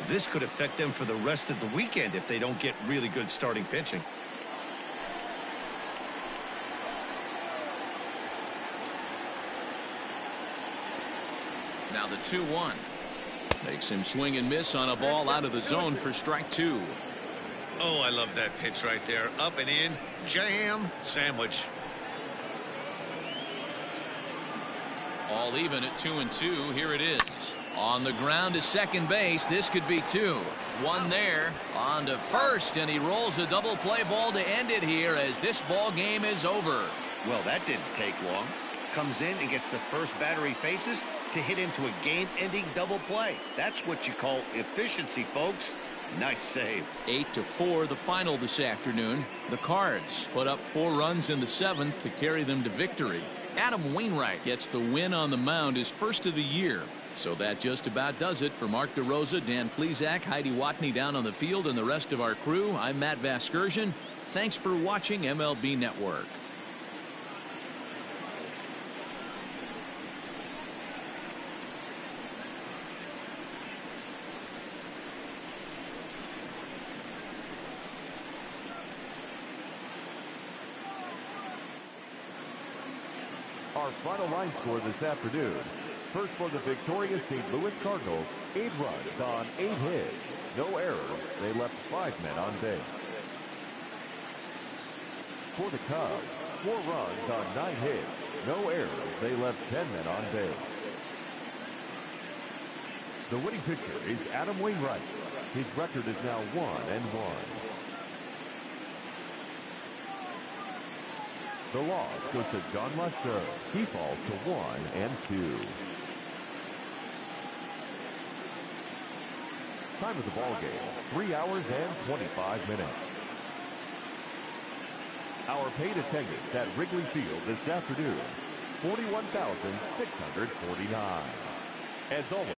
This could affect them for the rest of the weekend if they don't get really good starting pitching. Now the 2-1 makes him swing and miss on a ball out of the zone for strike 2. Oh, I love that pitch right there. Up and in, jam, sandwich. All even at 2-2. Here it is. On the ground to second base. This could be two. One there. On to first, and he rolls a double play ball to end it here as this ball game is over. Well, that didn't take long. Comes in and gets the first batter he faces to hit into a game-ending double play. That's what you call efficiency, folks. Nice save. 8-4 the final this afternoon. The Cards put up 4 runs in the 7th to carry them to victory. Adam Wainwright gets the win on the mound, his first of the year. So that just about does it for Mark DeRosa, Dan Plesac, Heidi Watney down on the field, and the rest of our crew. I'm Matt Vasgersian. Thanks for watching MLB Network. Our final line score this afternoon. First for the victorious St. Louis Cardinals, 8 runs on 8 hits. No errors. They left 5 men on base. For the Cubs, 4 runs on 9 hits. No errors. They left 10 men on base. The winning pitcher is Adam Wainwright. His record is now 1-1. The loss goes to John Lester. He falls to 1-2. Time of the ball game, 3 hours and 25 minutes. Our paid attendance at Wrigley Field this afternoon, 41,649. As always,